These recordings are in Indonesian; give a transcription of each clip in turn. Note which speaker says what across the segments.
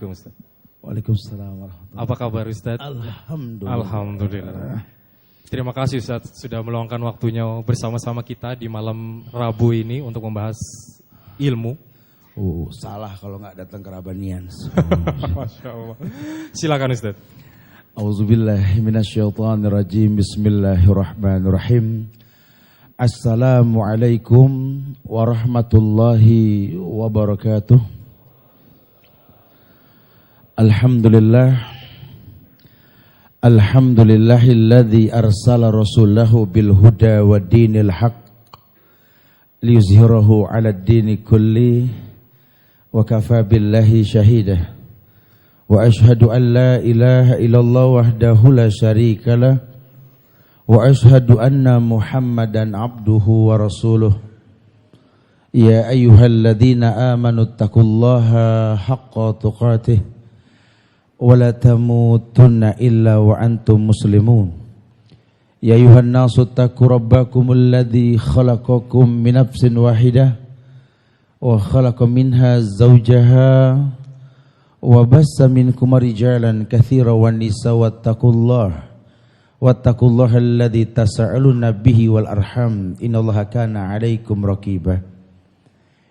Speaker 1: Assalamualaikum Ustaz.
Speaker 2: Waalaikumsalam warahmatullahi
Speaker 1: Apa kabar Ustaz?
Speaker 2: Alhamdulillah.
Speaker 1: Alhamdulillah. Terima kasih Ustaz sudah meluangkan waktunya bersama-sama kita di malam Rabu ini untuk membahas ilmu.
Speaker 2: Salah kalau nggak datang ke Rabanian.
Speaker 1: Masya Allah. Silakan Ustaz.
Speaker 2: Auzubillahi minasyaitonirrajim. Bismillahirrahmanirrahim. Assalamualaikum warahmatullahi wabarakatuh. Alhamdulillahilladzi arsala rasulahu bil huda wa dinil haq liyuzhirahu 'alad dini kulli wa kafa billahi shahidah. Wa ashhadu an la ilaha illallah wahdahu la syarikalah wa ashhadu anna Muhammadan abduhu wa rasuluh. Ya ayyuhalladzina amanu taqullaha haqqa tuqatih wa la tamutunna illa wa antum muslimun. Ya ayyuhan nasu taqu rabbakumul ladzi khalaqakum min nafsin wahidah wa khalaqa minha zawjaha wa bassa minkum rijalan katsiran wan nisaa wattaqullaha alladzi tasaaluna bihi wal arham innallaha kana 'alaikum raqiba.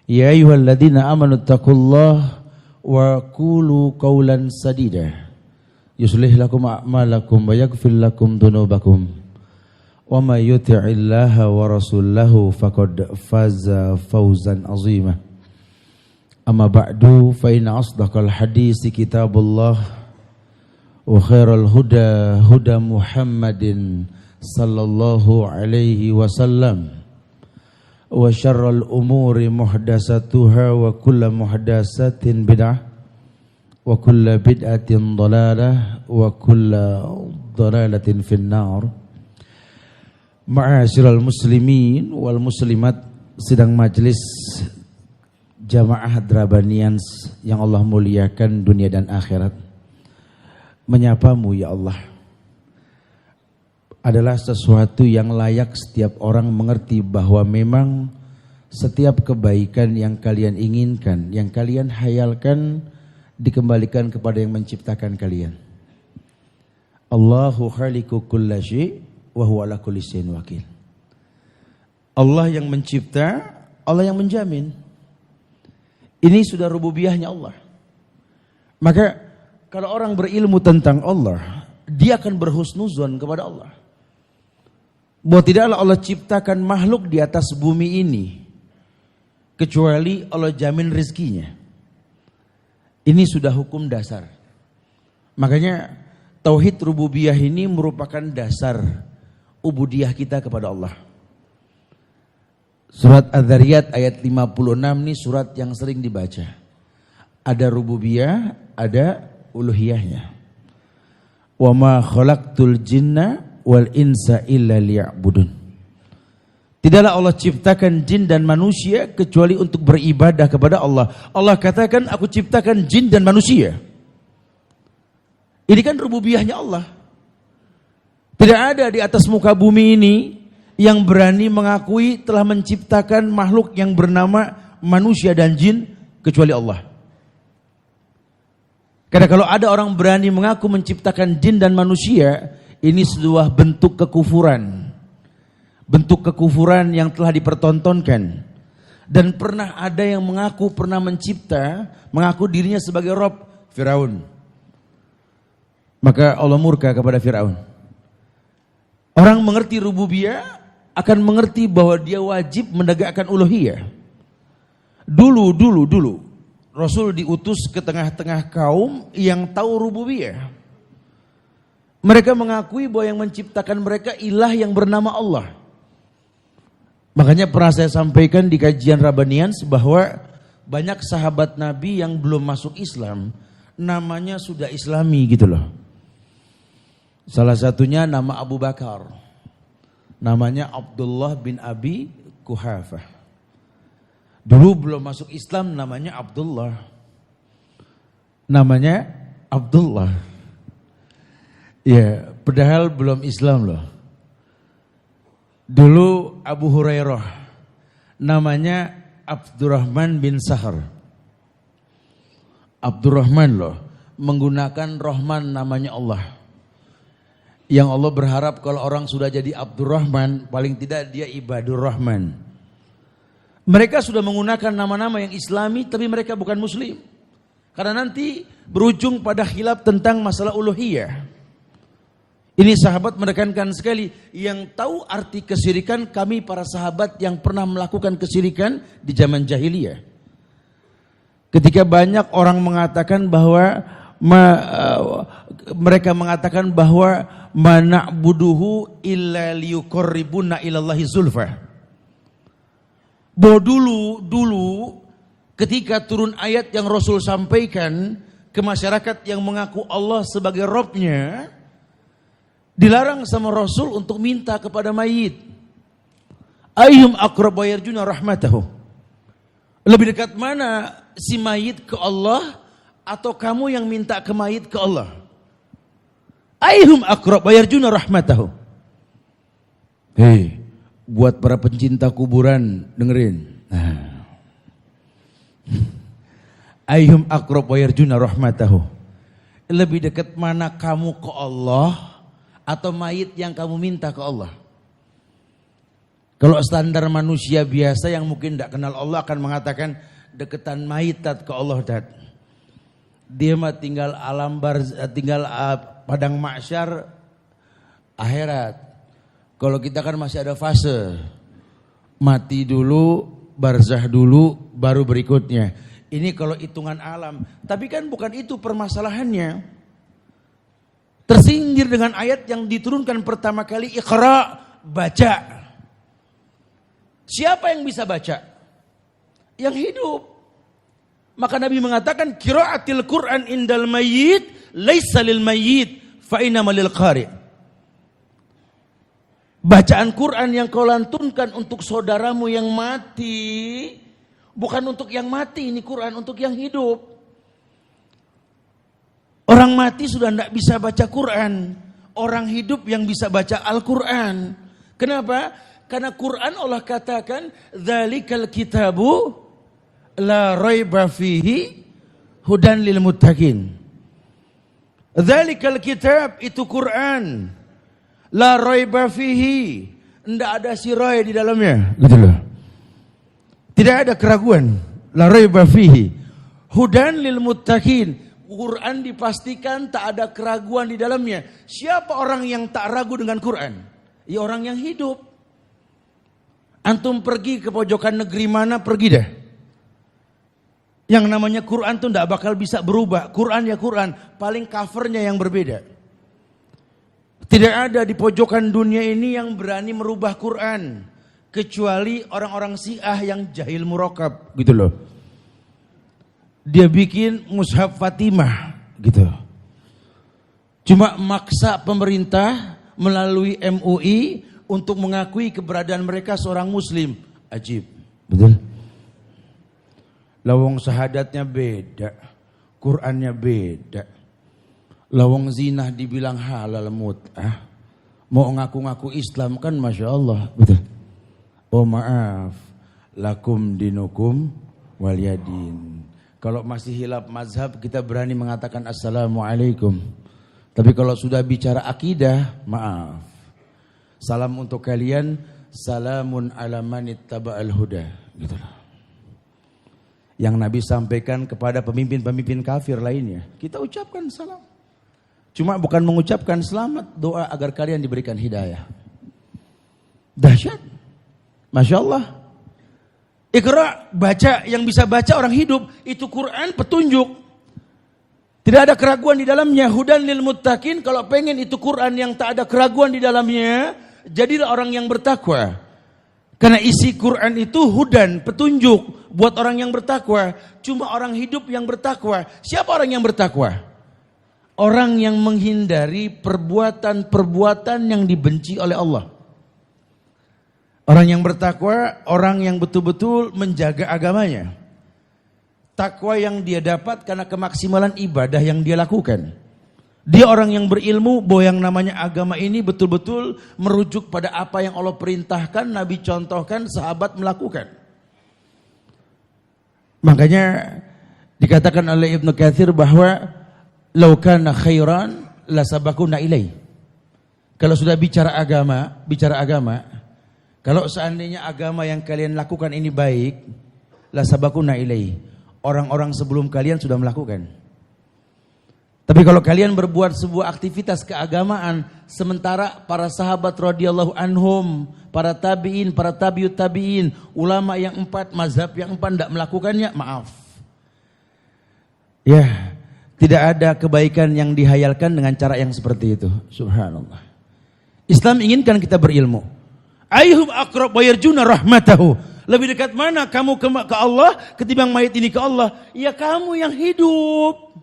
Speaker 2: Ya ayyuhalladzina amanu taqullaha wa qulu qawlan sadida yuslih lakum a'malakum wa yaghfir lakum dhunubakum wa may yuti'illaha wa rasulahu faqad faza fawzan 'azima. Amma ba'du fa inna asdaqal hadisi kitabullah wa khairal huda huda Muhammadin sallallahu alaihi wasallam wa syarral umuri muhdatsatuha wa kullu muhdatsatin bid'ah wa kullu bid'atin dhalalah wa kullu dhalalatin finnar. Ma'asyiral muslimin wal muslimat, sidang majelis jamaah Drabanians yang Allah muliakan dunia dan akhirat, menyapamu ya Allah adalah sesuatu yang layak setiap orang mengerti bahwa memang setiap kebaikan yang kalian inginkan, yang kalian hayalkan, dikembalikan kepada yang menciptakan kalian. Allahu khaliqu kulla syai' wa huwa ala kulli syai'in wakil. Allah yang mencipta, Allah yang menjamin. Ini sudah rububiyahnya Allah. Maka kalau orang berilmu tentang Allah, dia akan berhusnuzon kepada Allah. Bahwa tidaklah Allah ciptakan makhluk di atas bumi ini kecuali Allah jamin rizkinya. Ini sudah hukum dasar. Makanya tauhid rububiyah ini merupakan dasar ubudiyah kita kepada Allah. Surat Adz-Dzariyat ayat 56 ini surat yang sering dibaca. Ada rububiyah, ada uluhiyahnya. Wa ma khalaqtul jinna wal insa illa liya'budun. Tidaklah Allah ciptakan jin dan manusia kecuali untuk beribadah kepada Allah. Allah katakan, aku ciptakan jin dan manusia. Ini kan rububiyahnya Allah. Tidak ada di atas muka bumi ini yang berani mengakui telah menciptakan makhluk yang bernama manusia dan jin kecuali Allah. Karena kalau ada orang berani mengaku menciptakan jin dan manusia, ini sebuah bentuk kekufuran. Bentuk kekufuran yang telah dipertontonkan. Dan pernah ada yang mengaku pernah mencipta, mengaku dirinya sebagai Rob, Firaun. Maka Allah murka kepada Firaun. Orang mengerti rububiyah akan mengerti bahwa dia wajib menegakkan uluhiyah. Dulu Rasul diutus ke tengah-tengah kaum yang tahu rububiyah. Mereka mengakui bahwa yang menciptakan mereka ilah yang bernama Allah. Makanya pernah saya sampaikan di kajian Rabanians bahwa banyak sahabat Nabi yang belum masuk Islam, namanya sudah Islami gitu loh. Salah satunya nama Abu Bakar. Namanya Abdullah bin Abi Quhafah. Dulu belum masuk Islam namanya Abdullah. Namanya Abdullah. Ya, padahal belum Islam loh. Dulu Abu Hurairah. Namanya Abdurrahman bin Sahar. Abdurrahman loh. menggunakan Rahman namanya Allah. Yang Allah berharap kalau orang sudah jadi Abdurrahman, paling tidak dia Ibadur Rahman. Mereka sudah menggunakan nama-nama yang islami tapi mereka bukan muslim. Karena nanti berujung pada khilaf tentang masalah uluhiyah. Ini sahabat menekankan sekali, yang tahu arti kesyirikan kami para sahabat yang pernah melakukan kesyirikan di zaman jahiliyah. Ketika banyak orang mengatakan bahwa mereka mengatakan bahwa mana'buduhu illa liyuqarribuna ilallahi zulfa. Bahwa dulu ketika turun ayat yang Rasul sampaikan ke masyarakat yang mengaku Allah sebagai Robnya, dilarang sama Rasul untuk minta kepada mayit. Ayyuhum aqrabu yarjuna rahmatahu. Lebih dekat mana si mayit ke Allah atau kamu yang minta ke mayit ke Allah? Ayyuhum aqrabu yarjuna rahmatahu. Hei, buat para pencinta kuburan dengerin. Ayyuhum aqrabu yarjuna rahmatahu. Lebih dekat mana kamu ke Allah atau mayit yang kamu minta ke Allah? Kalau standar manusia biasa yang mungkin tidak kenal Allah akan mengatakan deketan mayit ke Allah dat. Dia mah tinggal padang mahsyar akhirat. Kalau kita kan masih ada fase mati dulu, barzah dulu, baru berikutnya. Ini kalau hitungan alam. Tapi kan bukan itu permasalahannya. Tersinggir dengan ayat yang diturunkan pertama kali, Iqra, baca. Siapa yang bisa baca? Yang hidup. Maka Nabi mengatakan, qiraatil Qur'an indal mayyit laisa lil mayyit fa innama lil qari'. Bacaan Quran yang kau lantunkan untuk saudaramu yang mati, bukan untuk yang mati, ini Quran untuk yang hidup. Orang mati sudah tidak bisa baca Quran. Orang hidup yang bisa baca Al-Quran. Kenapa? Karena Quran Allah katakan, dzalikal kitabu la raiba fihi hudan lil muttaqin. Dzalikal kitab itu Quran. La raiba fihi. Tidak ada sirai di dalamnya. Gitu loh. Tidak ada keraguan. La raiba fihi. Hudan lil muttaqin. Quran dipastikan tak ada keraguan di dalamnya. Siapa orang yang tak ragu dengan Quran? Ya orang yang hidup. Antum pergi ke pojokan negeri mana, pergi dah. Yang namanya Quran tuh tidak bakal bisa berubah. Quran ya Quran. Paling covernya yang berbeda. Tidak ada di pojokan dunia ini yang berani merubah Quran. Kecuali orang-orang Syiah yang jahil murakab. Gitu loh. Dia bikin mushaf Fatimah. Gitu. Cuma maksa pemerintah melalui MUI untuk mengakui keberadaan mereka seorang muslim. Ajib. Betul? Lawang syahadatnya beda. Qurannya beda. Lawang zinah dibilang halal mut'ah. Mau ngaku-ngaku Islam kan Masya Allah. Betul. Oh maaf. Lakum dinukum waliyadin. Kalau masih hilaf mazhab kita berani mengatakan Assalamualaikum. Tapi kalau sudah bicara akidah, maaf. Salam untuk kalian. Salamun ala manittaba'al huda. Gitu loh. Yang Nabi sampaikan kepada pemimpin-pemimpin kafir lainnya. Kita ucapkan salam. Cuma bukan mengucapkan selamat, doa agar kalian diberikan hidayah. Dahsyat. Masya Allah. Iqra, baca, yang bisa baca orang hidup. Itu Quran petunjuk. Tidak ada keraguan di dalamnya. Hudan lil muttaqin. Kalau pengen itu Quran yang tak ada keraguan di dalamnya, jadilah orang yang bertakwa. Karena isi Quran itu hudan, petunjuk buat orang yang bertakwa. Cuma orang hidup yang bertakwa. Siapa orang yang bertakwa? Orang yang menghindari perbuatan-perbuatan yang dibenci oleh Allah. Orang yang bertakwa, orang yang betul-betul menjaga agamanya. Takwa yang dia dapat karena kemaksimalan ibadah yang dia lakukan. Dia orang yang berilmu bahwa yang namanya agama ini betul-betul merujuk pada apa yang Allah perintahkan, Nabi contohkan, sahabat melakukan. Makanya dikatakan oleh Ibnu Katsir bahwa Lau kana khairan la sabaquna ilai. Kalau sudah bicara agama, kalau seandainya agama yang kalian lakukan ini baik, la sabaquna ilai. Orang-orang sebelum kalian sudah melakukan. Tapi kalau kalian berbuat sebuah aktivitas keagamaan sementara para sahabat radhiyallahu anhum, para tabi'in, para tabi'ut tabi'in, ulama yang 4, mazhab yang 4 tidak melakukannya, maaf. Ya, tidak ada kebaikan yang dihayalkan dengan cara yang seperti itu. Subhanallah. Islam inginkan kita berilmu. Ayyuhum aqrab wa yarjuna rahmatahu. Lebih dekat mana kamu ke Allah ketimbang mayit ini ke Allah? Ya kamu yang hidup.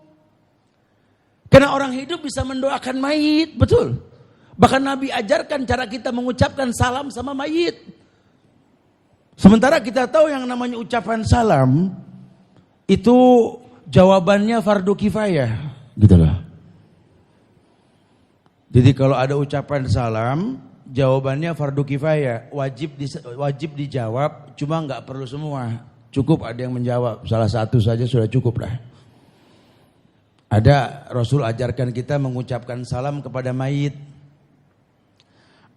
Speaker 2: Karena orang hidup bisa mendoakan mayit, betul. Bahkan Nabi ajarkan cara kita mengucapkan salam sama mayit. Sementara kita tahu yang namanya ucapan salam itu jawabannya fardu kifayah, gitu loh. Jadi kalau ada ucapan salam, jawabannya fardu kifayah, wajib dijawab, cuma nggak perlu semua. Cukup ada yang menjawab, salah satu saja sudah cukup lah. Ada Rasul ajarkan kita mengucapkan salam kepada mayit.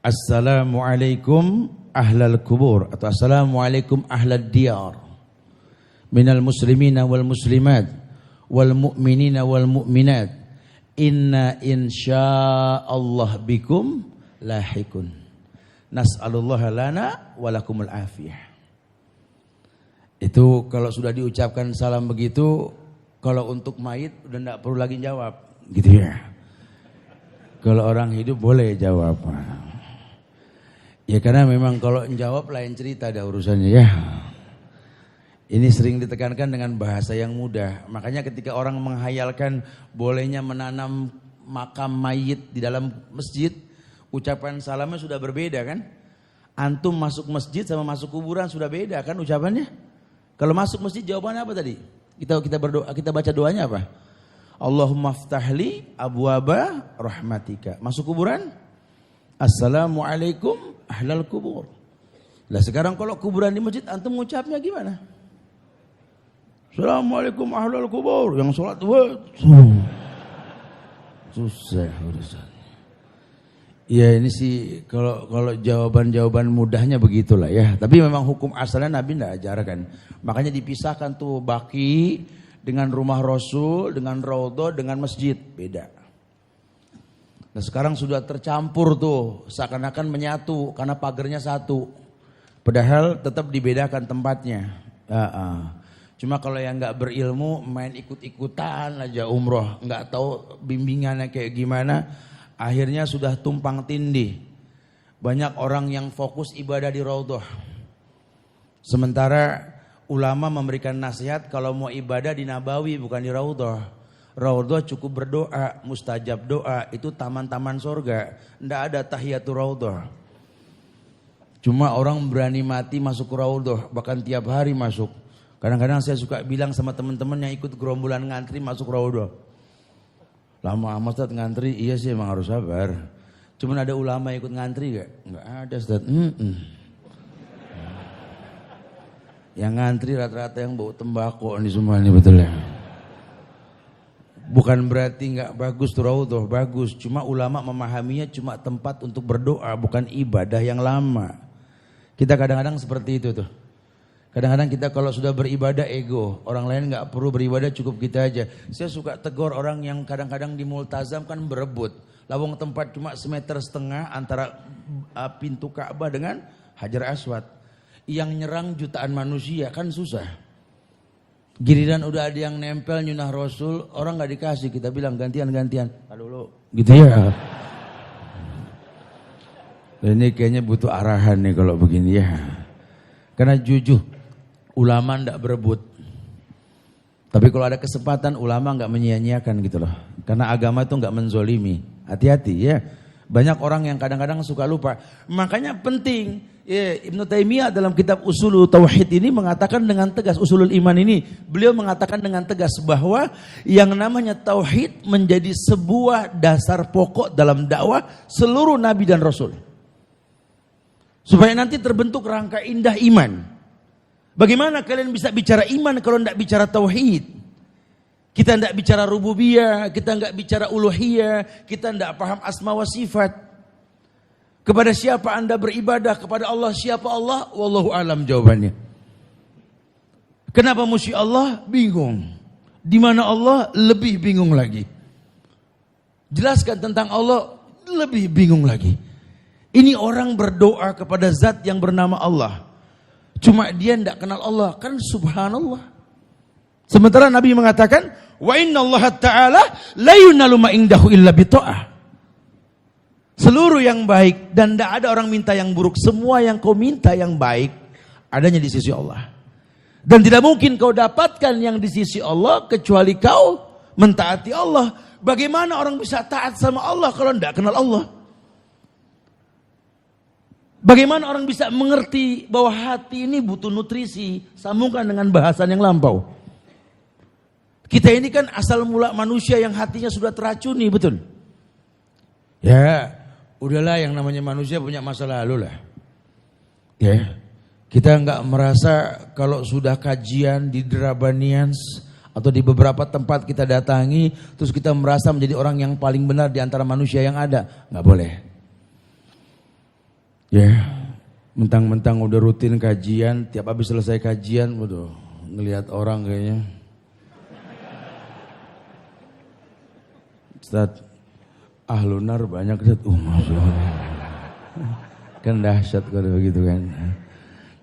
Speaker 2: Assalamualaikum ahlal kubur atau assalamualaikum ahlad diyar minal muslimina wal muslimat wal mu'minina wal mu'minat inna insyaallah bikum lahikun nas'alullaha lana walakumul afiyah. Itu kalau sudah diucapkan salam begitu, kalau untuk mayit udah enggak perlu lagi jawab, gitu ya. Kalau orang hidup boleh jawab. Ya karena memang kalau menjawab lain cerita ada urusannya ya. Ini sering ditekankan dengan bahasa yang mudah. Makanya ketika orang menghayalkan bolehnya menanam makam mayit di dalam masjid, ucapan salamnya sudah berbeda kan? Antum masuk masjid sama masuk kuburan sudah beda kan ucapannya? Kalau masuk masjid jawabannya apa tadi? Kita berdoa, kita baca doanya apa? Allahumma ftahli abwaba rahmatika. Masuk kuburan? Assalamualaikum ahlal kubur. Lah sekarang kalau kuburan di masjid antum mengucapnya gimana? Assalamualaikum ahlal kubur. Yang sholat susah urusan. Ya ini sih kalau jawaban mudahnya begitulah ya. Tapi memang hukum asalnya Nabi tidak ajarkan. Makanya dipisahkan tuh baki dengan rumah Rasul, dengan raudhah, dengan masjid. Beda. Nah sekarang sudah tercampur tuh. Seakan-akan menyatu karena pagernya satu. Padahal tetap dibedakan tempatnya. Cuma kalau yang nggak berilmu main ikut-ikutan aja umroh. Nggak tahu bimbingannya kayak gimana. Akhirnya sudah tumpang tindih. Banyak orang yang fokus ibadah di raudhah. Sementara ulama memberikan nasihat kalau mau ibadah di Nabawi bukan di raudhah. Raudhah cukup berdoa, mustajab doa, itu taman-taman surga. Tidak ada tahiyatul raudhah. Cuma orang berani mati masuk ke raudhah, bahkan tiap hari masuk. Kadang-kadang saya suka bilang sama teman-teman yang ikut gerombolan ngantri masuk raudhah. Lama amat Ustaz ngantri, iya sih emang harus sabar. Cuman ada ulama ikut ngantri gak? Enggak ada Ustaz. Yang ngantri rata-rata yang bau tembakau ini semua ini betul ya. Bukan berarti gak bagus tuh raudhah, bagus. Cuma ulama memahaminya cuma tempat untuk berdoa, bukan ibadah yang lama. Kita kadang-kadang seperti itu tuh. Kadang-kadang kita kalau sudah beribadah ego, orang lain nggak perlu beribadah cukup kita aja. Saya suka tegur orang yang kadang-kadang di multazam kan berebut. Lawang tempat cuma 1,5 meter antara pintu Ka'bah dengan Hajar Aswad. Yang nyerang jutaan manusia kan susah. Giliran udah ada yang nempel nyunah Rasul, orang nggak dikasih, kita bilang gantian-gantian. Aduh gitu ya. Ini kayaknya butuh arahan nih kalau begini ya. Karena jujur. Ulama tidak berebut. Tapi kalau ada kesempatan ulama nggak menyia-nyiakan gitu loh. Karena agama itu nggak menzolimi. Hati-hati ya. Banyak orang yang kadang-kadang suka lupa. Makanya penting. Ya, Ibnu Taimiyah dalam kitab Ushulul Tauhid ini mengatakan dengan tegas. Ushulul Iman ini. Beliau mengatakan dengan tegas bahwa yang namanya Tauhid menjadi sebuah dasar pokok dalam dakwah seluruh Nabi dan Rasul. Supaya nanti terbentuk rangka indah iman. Bagaimana kalian bisa bicara iman kalau tidak bicara tauhid? Kita tidak bicara rububiyah, kita nggak bicara uluhiyah, kita tidak paham asma wa sifat. Kepada siapa Anda beribadah? Kepada Allah. Siapa Allah? Wallahu alam jawabannya. Kenapa mesti Allah? Bingung. Di mana Allah? Lebih bingung lagi. Jelaskan tentang Allah, lebih bingung lagi. Ini orang berdoa kepada zat yang bernama Allah. Cuma dia tidak kenal Allah. Kan subhanallah. Sementara Nabi mengatakan, wa inna Allah ta'ala la yunalu ma indahu illa bita'ah. Seluruh yang baik dan tidak ada orang minta yang buruk. Semua yang kau minta yang baik adanya di sisi Allah. Dan tidak mungkin kau dapatkan yang di sisi Allah kecuali kau mentaati Allah. Bagaimana orang bisa taat sama Allah kalau tidak kenal Allah? Bagaimana orang bisa mengerti bahwa hati ini butuh nutrisi? Sambungkan dengan bahasan yang lampau. Kita ini kan asal mula manusia yang hatinya sudah teracuni, betul? Ya, udahlah yang namanya manusia punya masa lalu lah. Ya, kita nggak merasa kalau sudah kajian di Drabanians atau di beberapa tempat kita datangi, terus kita merasa menjadi orang yang paling benar di antara manusia yang ada. Nggak boleh. Ya, mentang-mentang udah rutin kajian, tiap habis selesai kajian, waduh, ngelihat orang kayaknya. Ustaz, ahlunar banyak Ustaz. Masya Allah. Kan dahsyat kalau begitu kan.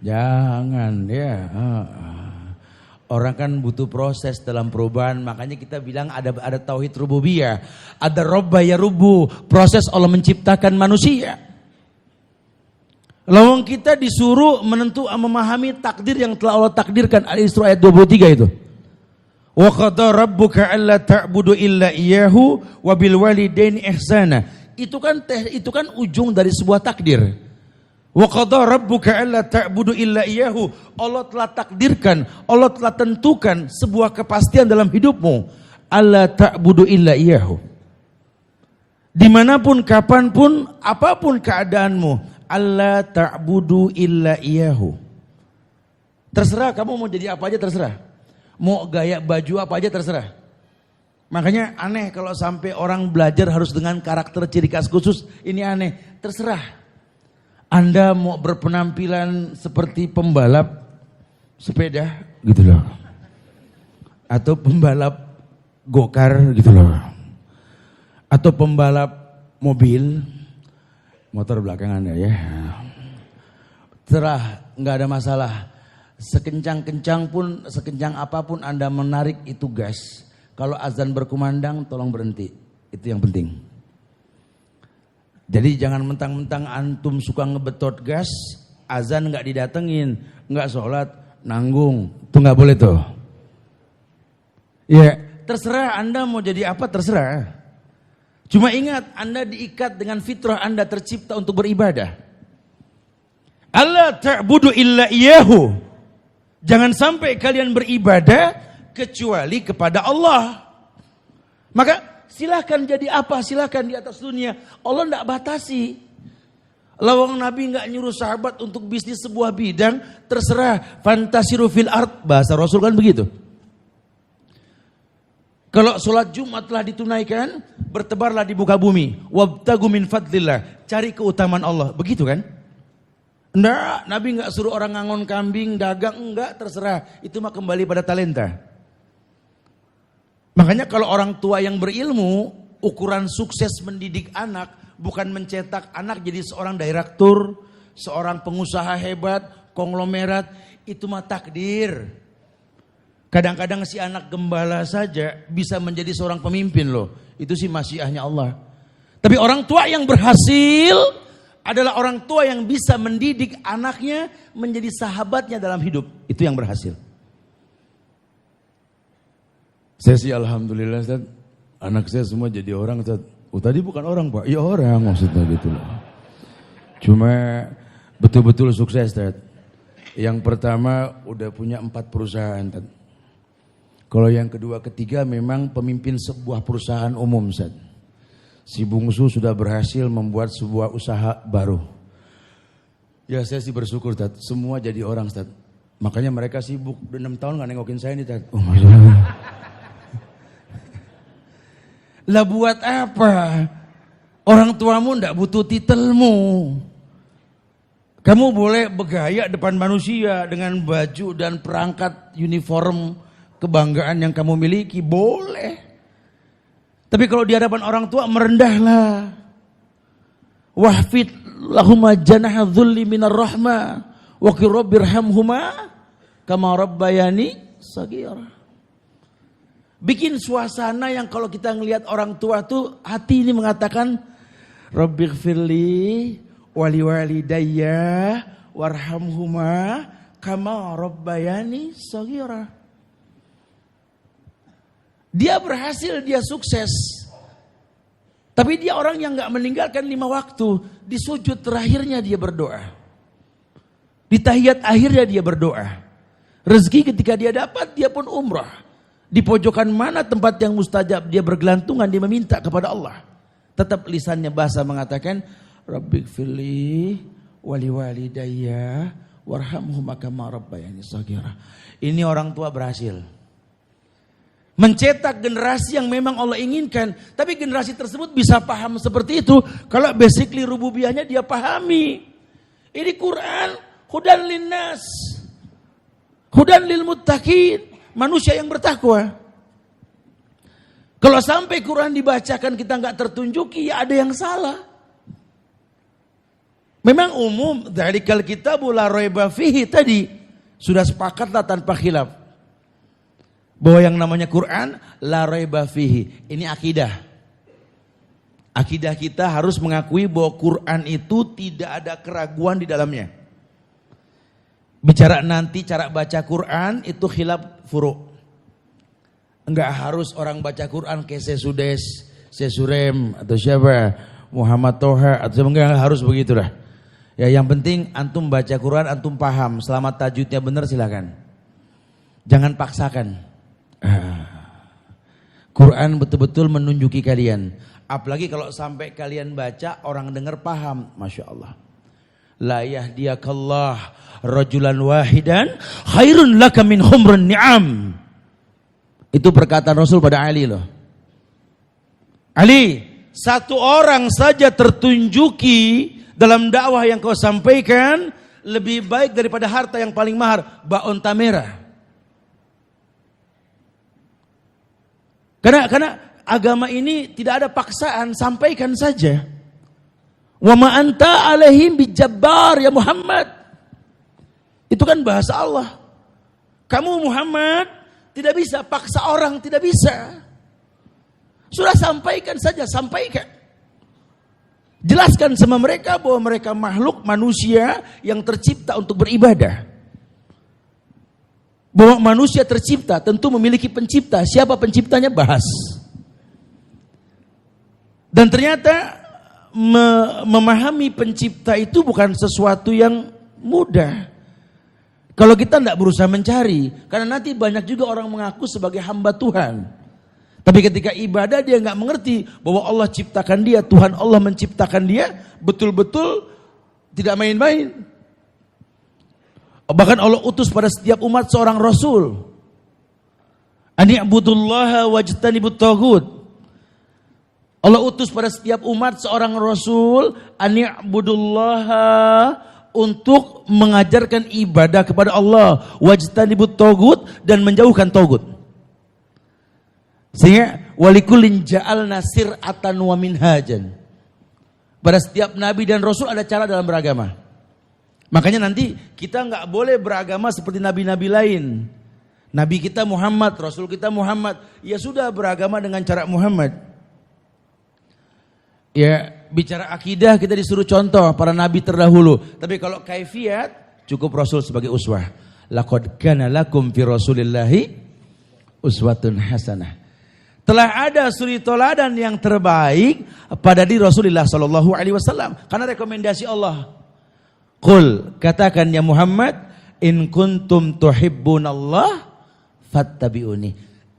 Speaker 2: Jangan ya. Orang kan butuh proses dalam perubahan. Makanya kita bilang ada tauhid rububiyah. Ada robba ya rubu. Proses Allah menciptakan manusia. Lawang kita disuruh memahami takdir yang telah Allah takdirkan. Al-Isra ayat 23 itu. Wa qada rabbuka alla ta'budu illa iyyahu wa bil walidaini ihsana. Itu kan ujung dari sebuah takdir. Wa qada rabbuka alla ta'budu illa iyyahu. Allah telah takdirkan, Allah telah tentukan sebuah kepastian dalam hidupmu. Alla ta'budu illa iyyahu. Dimanapun, kapanpun, apapun keadaanmu, alla ta'budu illa iyyahu. Terserah kamu mau jadi apa aja, terserah. Mau gaya baju apa aja terserah. Makanya aneh kalau sampai orang belajar harus dengan karakter ciri khas khusus. Ini aneh, terserah. Anda mau berpenampilan seperti pembalap sepeda gitu loh. Atau pembalap gokar gitu loh. Atau pembalap mobil. Motor belakang Anda ya. Terserah, nggak ada masalah. Sekencang-kencang pun, sekencang apapun Anda menarik itu gas. Kalau azan berkumandang tolong berhenti. Itu yang penting. Jadi jangan mentang-mentang antum suka ngebetot gas, azan nggak didatengin, nggak sholat, nanggung. Itu nggak boleh tuh. Ya, terserah Anda mau jadi apa terserah. Cuma ingat Anda diikat dengan fitrah Anda tercipta untuk beribadah. Allah ta'budu illa iyyahu. Jangan sampai kalian beribadah kecuali kepada Allah. Maka silahkan jadi apa, silahkan di atas dunia. Allah tidak batasi. Lawang Nabi nggak nyuruh sahabat untuk bisnis sebuah bidang, terserah. Fantasiru fil ard, bahasa Rasul kan begitu. Kalau sholat Jumat telah ditunaikan, bertebarlah di muka bumi. Wabtagu min fadlillah, cari keutamaan Allah, begitu kan? Enggak, Nabi enggak suruh orang ngangon kambing, dagang, enggak, terserah. Itu mah kembali pada talenta. Makanya kalau orang tua yang berilmu, ukuran sukses mendidik anak, bukan mencetak anak jadi seorang direktur, seorang pengusaha hebat, konglomerat, itu mah takdir. Kadang-kadang si anak gembala saja bisa menjadi seorang pemimpin loh. Itu sih masyiahnya Allah. Tapi orang tua yang berhasil adalah orang tua yang bisa mendidik anaknya menjadi sahabatnya dalam hidup. Itu yang berhasil. Saya sih alhamdulillah Ustaz, anak saya semua jadi orang Ustaz. Oh tadi bukan orang Pak, ya orang maksudnya gitu loh. Cuma betul-betul sukses Ustaz. Yang pertama udah punya 4 perusahaan Ustaz. Kalau yang kedua ketiga memang pemimpin sebuah perusahaan umum Ustaz. Si bungsu sudah berhasil membuat sebuah usaha baru. Ya saya sih bersyukur Ustaz, semua jadi orang Ustaz. Makanya mereka sibuk, udah 6 tahun gak nengokin saya nih Ustaz. Oh, Lah buat apa? Orang tuamu ndak butuh titelmu. Kamu boleh bergaya depan manusia dengan baju dan perangkat uniform kebanggaan yang kamu miliki, boleh. Tapi kalau di hadapan orang tua merendahlah. Wahfid lahuma janaha dhulli minar rahmah wa qur rabbirhamhuma kama rabbayani shaghira. Bikin suasana yang kalau kita ngelihat orang tua tuh hati ini mengatakan Rabbighfirli wali walidayya warhamhuma kama rabbayani shaghira. Dia berhasil, dia sukses. Tapi dia orang yang gak meninggalkan 5 waktu. Di sujud terakhirnya dia berdoa. Di tahiyat akhirnya dia berdoa. Rezeki ketika dia dapat, dia pun umrah. Di pojokan mana tempat yang mustajab, dia bergelantungan, dia meminta kepada Allah. Tetap lisannya basah mengatakan, Rabbighfirli wali walidayya warhamhuma kama rabbayani shaghira. Ini orang tua berhasil. Mencetak generasi yang memang Allah inginkan. Tapi generasi tersebut bisa paham seperti itu kalau basically rububiyahnya dia pahami. Ini Quran hudan linnas, hudan lil muttaqin, manusia yang bertakwa. Kalau sampai Quran dibacakan kita nggak tertunjuki, ya ada yang salah. Memang umum dzalikal kitabu la raiba fihi tadi sudah sepakatlah tanpa khilaf. Bahwa yang namanya Quran la raiba fihi. Ini akidah. Akidah kita harus mengakui bahwa Quran itu tidak ada keraguan di dalamnya. Bicara nanti cara baca Quran itu khilaf furu'. Enggak harus orang baca Quran kayak Sesudes, Sesurem atau siapa, Muhammad Toha atau enggak harus begitulah. Ya yang penting antum baca Quran antum paham, selama tajwidnya benar silakan. Jangan paksakan. Quran betul-betul menunjuki kalian. Apalagi kalau sampai kalian baca orang dengar paham, Masya Allah. La yahdiyakallah rajulan wahidan khairun laka min humrun ni'am. Itu perkataan Rasul pada Ali loh. Ali, satu orang saja tertunjuki dalam dakwah yang kau sampaikan lebih baik daripada harta yang paling mahal, ba'unta merah. Karena agama ini tidak ada paksaan, sampaikan saja. Wa ma anta alaihim bijabbar ya Muhammad. Itu kan bahasa Allah. Kamu Muhammad tidak bisa paksa orang, tidak bisa. Sudah sampaikan saja, sampaikan. Jelaskan sama mereka bahwa mereka makhluk manusia yang tercipta untuk beribadah. Bahwa manusia tercipta tentu memiliki pencipta. Siapa penciptanya? Bahas. Dan ternyata memahami pencipta itu bukan sesuatu yang mudah. Kalau kita tidak berusaha mencari. Karena nanti banyak juga orang mengaku sebagai hamba Tuhan. Tapi ketika ibadah dia nggak mengerti bahwa Allah ciptakan dia, Tuhan Allah menciptakan dia, betul-betul tidak main-main. Bahkan Allah utus pada setiap umat seorang Rasul. Ani'budullaha wajtanibut taghut. Allah utus pada setiap umat seorang Rasul. Ani'budullaha, untuk mengajarkan ibadah kepada Allah. Wajtanibut taghut, dan menjauhkan taghut. Sehingga walikullin ja'alna sir'atan wa minhajan. Pada setiap nabi dan rasul ada cara dalam beragama. Makanya nanti kita nggak boleh beragama seperti nabi-nabi lain. Nabi kita Muhammad, Rasul kita Muhammad. Ya sudah beragama dengan cara Muhammad. Ya bicara akidah kita disuruh contoh para nabi terdahulu. Tapi kalau kaifiat cukup Rasul sebagai uswah. Laqad kana lakum fi Rasulillahi uswatun hasanah. Telah ada suri toladan yang terbaik pada diri Rasulullah sallallahu alaihi wasallam karena rekomendasi Allah. Qul, katakan ya Muhammad, in kuntum tuhibbunallah fattabi'uni.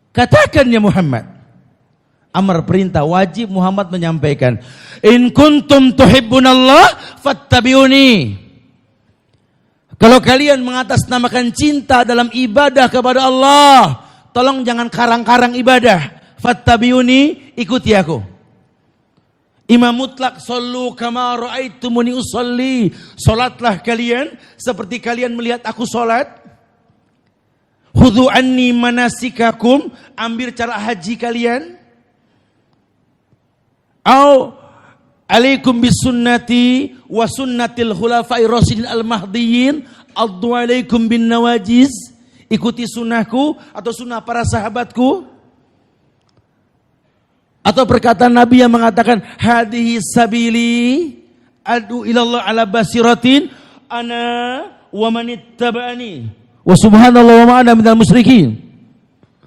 Speaker 2: Katakan ya Muhammad. Amar perintah, wajib Muhammad menyampaikan. In kuntum tuhibbunallah fattabi'uni. Kalau kalian mengatasnamakan cinta dalam ibadah kepada Allah, tolong jangan karang-karang ibadah. fattabi'uni, ikuti aku. Imam mutlak, sallu kama ra'aitumuni usolli. Salatlah kalian seperti kalian melihat aku salat. Khudhu anni manasikakum, ambil cara haji kalian. Au alaikum bisunnati wa sunnatil khulafai rasyidin al-mahdiyyin, addu alaikum bin nawajiz. Ikuti sunnahku atau sunnah para sahabatku. Atau perkataan Nabi yang mengatakan hadhihi sabili adu ilallah ala basiratin ana wa manittaba'ani wa subhanallah wa ma'ana minal musyrikin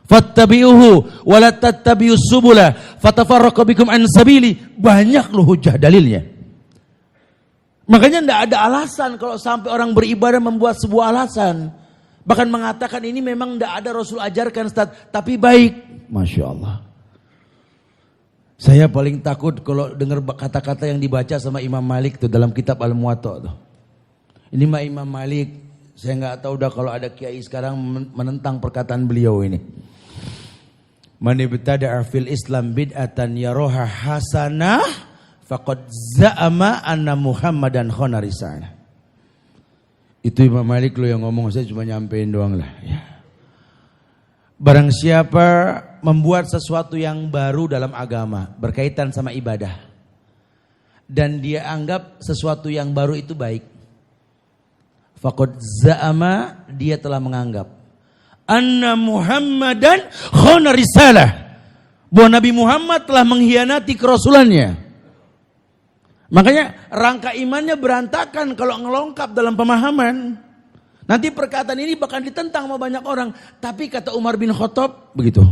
Speaker 2: fattabi'uhu wa la tattabi'us subula fatafarraqu bikum an sabili. Banyak loh hujah dalilnya. Makanya tidak ada alasan kalau sampai orang beribadah membuat sebuah alasan. Bahkan mengatakan ini memang tidak ada Rasul ajarkan Ustaz, tapi baik. Masya Allah. Saya paling takut kalau dengar kata-kata yang dibaca sama Imam Malik tuh dalam kitab Al-Muwatta tuh. Ini mah Imam Malik, saya nggak tahu dah kalau ada kiai sekarang menentang perkataan beliau ini. Man ibtada'a fil Islam bid'atan yaroha hasanah faqad za'ama anna Muhammadan khana risalah. Itu Imam Malik lo yang ngomong, saya cuma nyampein doang lah. Ya. Barang siapa membuat sesuatu yang baru dalam agama berkaitan sama ibadah dan dia anggap sesuatu yang baru itu baik, faqad za'ama, dia telah menganggap anna Muhammadan khana risalah, bahwa Nabi Muhammad telah mengkhianati kerasulannya. Makanya rangka imannya berantakan kalau ngelongkap dalam pemahaman. Nanti perkataan ini bahkan ditentang sama banyak orang. Tapi kata Umar bin Khattab begitu.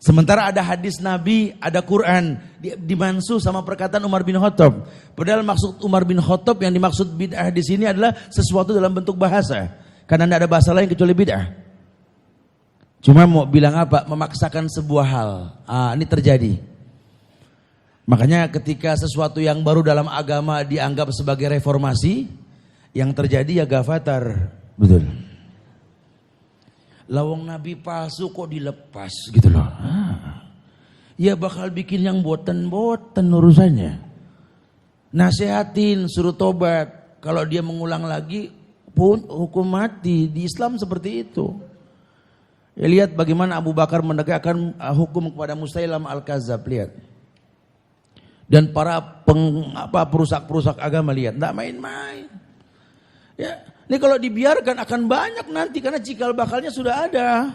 Speaker 2: Sementara ada hadis Nabi, ada Quran, dimansuh sama perkataan Umar bin Khattab. Padahal maksud Umar bin Khattab yang dimaksud bid'ah di sini adalah sesuatu dalam bentuk bahasa. Karena tidak ada bahasa lain kecuali bid'ah. Cuma mau bilang apa? Memaksakan sebuah hal. Ini terjadi. Makanya ketika sesuatu yang baru dalam agama dianggap sebagai reformasi, yang terjadi ya gafatar. Betul. Lawang Nabi palsu kok dilepas gitu loh. Ya bakal bikin yang boten-boten urusannya. Nasihatin, suruh tobat. Kalau dia mengulang lagi pun hukum mati. Di Islam seperti itu. Ya lihat bagaimana Abu Bakar menegakkan hukum kepada Musailam al-Kadzab, lihat. Dan para perusak-perusak agama, lihat, enggak main-main. Ya, ini kalau dibiarkan akan banyak nanti karena cikal bakalnya sudah ada.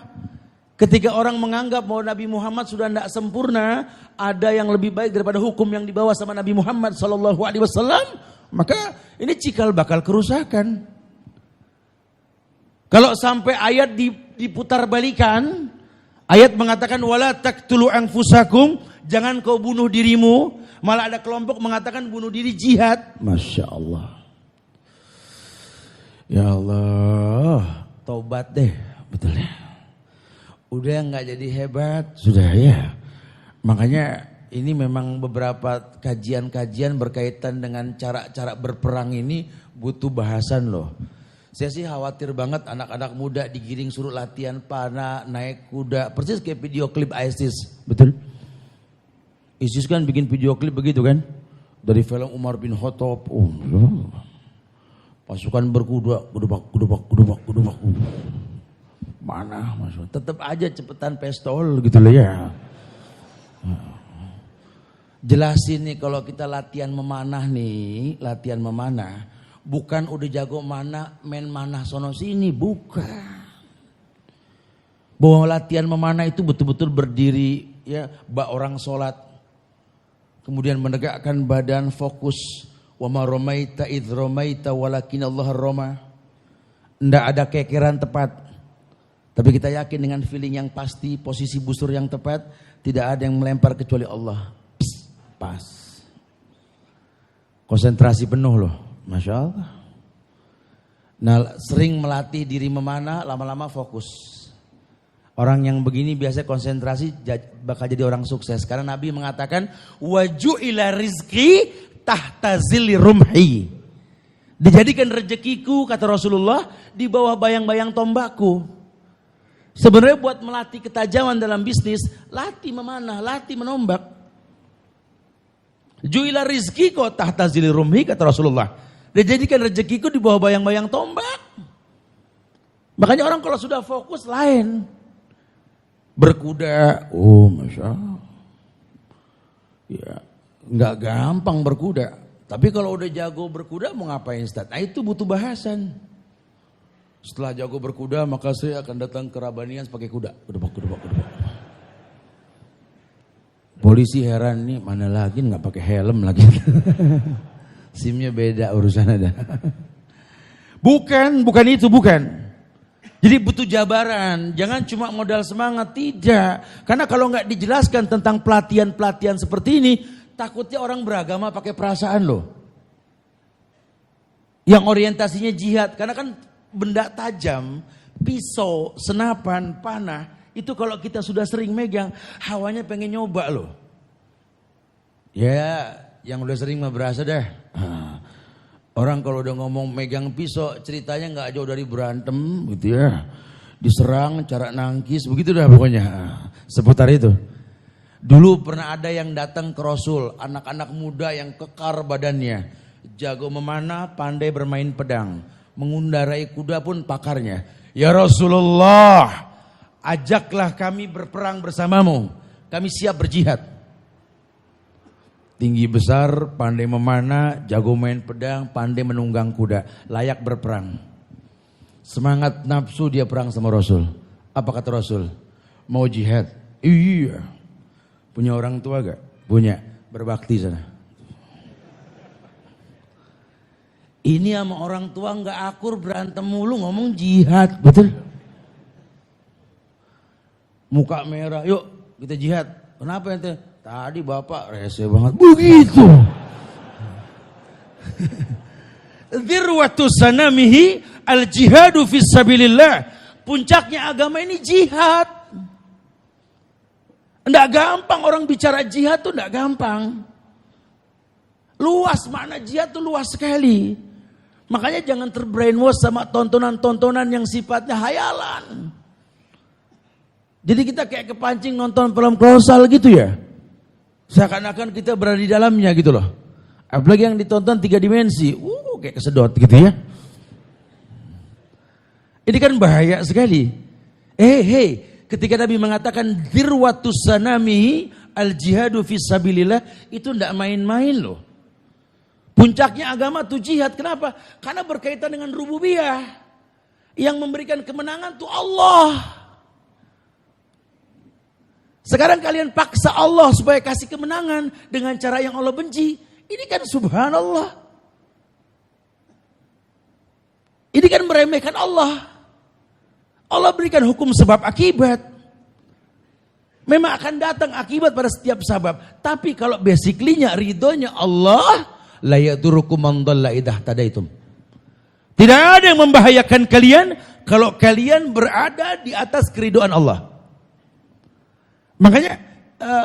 Speaker 2: Ketika orang menganggap bahwa Nabi Muhammad sudah tidak sempurna, ada yang lebih baik daripada hukum yang dibawa sama Nabi Muhammad SAW, maka ini cikal bakal kerusakan. Kalau sampai ayat diputar balikan, ayat mengatakan wala taqtulu anfusakum, jangan kau bunuh dirimu, malah ada kelompok mengatakan bunuh diri jihad. Masya Allah. Ya Allah, taubat deh, betul ya. Udah nggak jadi hebat, sudah ya. Makanya ini memang beberapa kajian-kajian berkaitan dengan cara-cara berperang ini butuh bahasan loh. Saya sih khawatir banget anak-anak muda digiring suruh latihan panah, naik kuda, persis kayak video klip ISIS, betul? ISIS kan bikin video klip begitu kan, dari film Umar bin Khattab. Pasukan berkuda, gudubak. Mana masuk? Tetap aja cepetan pistol gitu loh ya. Jelasin nih kalau kita latihan memanah nih, bukan udah jago mana, main manah sono sini, bukan. Bahwa latihan memanah itu betul-betul berdiri ya, bak orang sholat, kemudian menegakkan badan, fokus. Wa ma ramaita idh ramaita walakin Allah rama. Ndak ada kekeran tepat. Tapi kita yakin dengan feeling yang pasti, posisi busur yang tepat, tidak ada yang melempar kecuali Allah. Pas. Konsentrasi penuh loh. Masya Allah. Nah, sering melatih diri memanah, lama-lama fokus. Orang yang begini biasanya konsentrasi bakal jadi orang sukses. Karena Nabi mengatakan waju'ila rizki tahta zilli rumhi. Dijadikan rezekiku, kata Rasulullah, di bawah bayang-bayang tombakku. Sebenarnya buat melatih ketajaman dalam bisnis, latih memanah, latih menombak. Ju'ila rizqiku tahta zili rumhi, kata Rasulullah. Dijadikan rezekiku di bawah bayang-bayang tombak. Makanya orang kalau sudah fokus lain. Berkuda, oh Masya Allah. Ya, nggak gampang berkuda. Tapi kalau udah jago berkuda mau ngapain Ustaz? Nah itu butuh bahasan. Setelah jago berkuda maka saya akan datang ke Rabanian pakai kuda. Gedebak. Polisi heran nih, mana lagi nggak pakai helm lagi. SIM-nya beda urusan ada. Bukan itu. Jadi butuh jabaran, jangan cuma modal semangat, tidak. Karena kalau nggak dijelaskan tentang pelatihan-pelatihan seperti ini, takutnya orang beragama pakai perasaan loh. Yang orientasinya jihad, karena kan benda tajam, pisau, senapan, panah, itu kalau kita sudah sering megang, hawanya pengen nyoba loh. Ya, yang udah sering mah berasa dah. Orang kalau udah ngomong megang pisau, ceritanya nggak jauh dari berantem gitu ya. Diserang, cara nangkis, begitu dah pokoknya. Seputar itu. Dulu pernah ada yang datang ke Rasul, anak-anak muda yang kekar badannya. Jago memanah, pandai bermain pedang. Mengendarai kuda pun pakarnya. Ya Rasulullah, ajaklah kami berperang bersamamu. Kami siap berjihad. Tinggi besar, pandai memanah, jago main pedang, pandai menunggang kuda, layak berperang. Semangat nafsu dia perang sama Rasul. Apa kata Rasul? Mau jihad? Iya. Punya orang tua gak? Punya. Berbakti sana. Ini sama orang tua gak akur, berantem mulu, ngomong jihad. Betul? Muka merah, yuk kita jihad. Kenapa ente? Tadi bapak rese banget. Begitu. Dzirwatu sanamihi al-jihadu fisabilillah. Puncaknya agama ini jihad. Enggak gampang orang bicara jihad tuh enggak gampang. Luas, makna jihad tuh luas sekali. Makanya jangan terbrainwash sama tontonan-tontonan yang sifatnya hayalan. Jadi kita kayak kepancing nonton film kolosal gitu ya. Seakan-akan kita berada di dalamnya gitu loh. Apalagi yang ditonton 3 dimensi. Kayak kesedot gitu ya. Ini kan bahaya sekali. Ketika Nabi mengatakan dzirwatus sanamihi al-jihadu fisabilillah, itu enggak main-main loh. Puncaknya agama tuh jihad. Kenapa? Karena berkaitan dengan rububiyah. Yang memberikan kemenangan tuh Allah. Sekarang kalian paksa Allah supaya kasih kemenangan dengan cara yang Allah benci. Ini kan subhanallah. Ini kan meremehkan Allah. Allah berikan hukum sebab akibat. Memang akan datang akibat pada setiap sebab. Tapi kalau basically-nya ridhonya Allah, la yadurukum man dhalla idza tadaitum. Tidak ada yang membahayakan kalian kalau kalian berada di atas keridhaan Allah. Makanya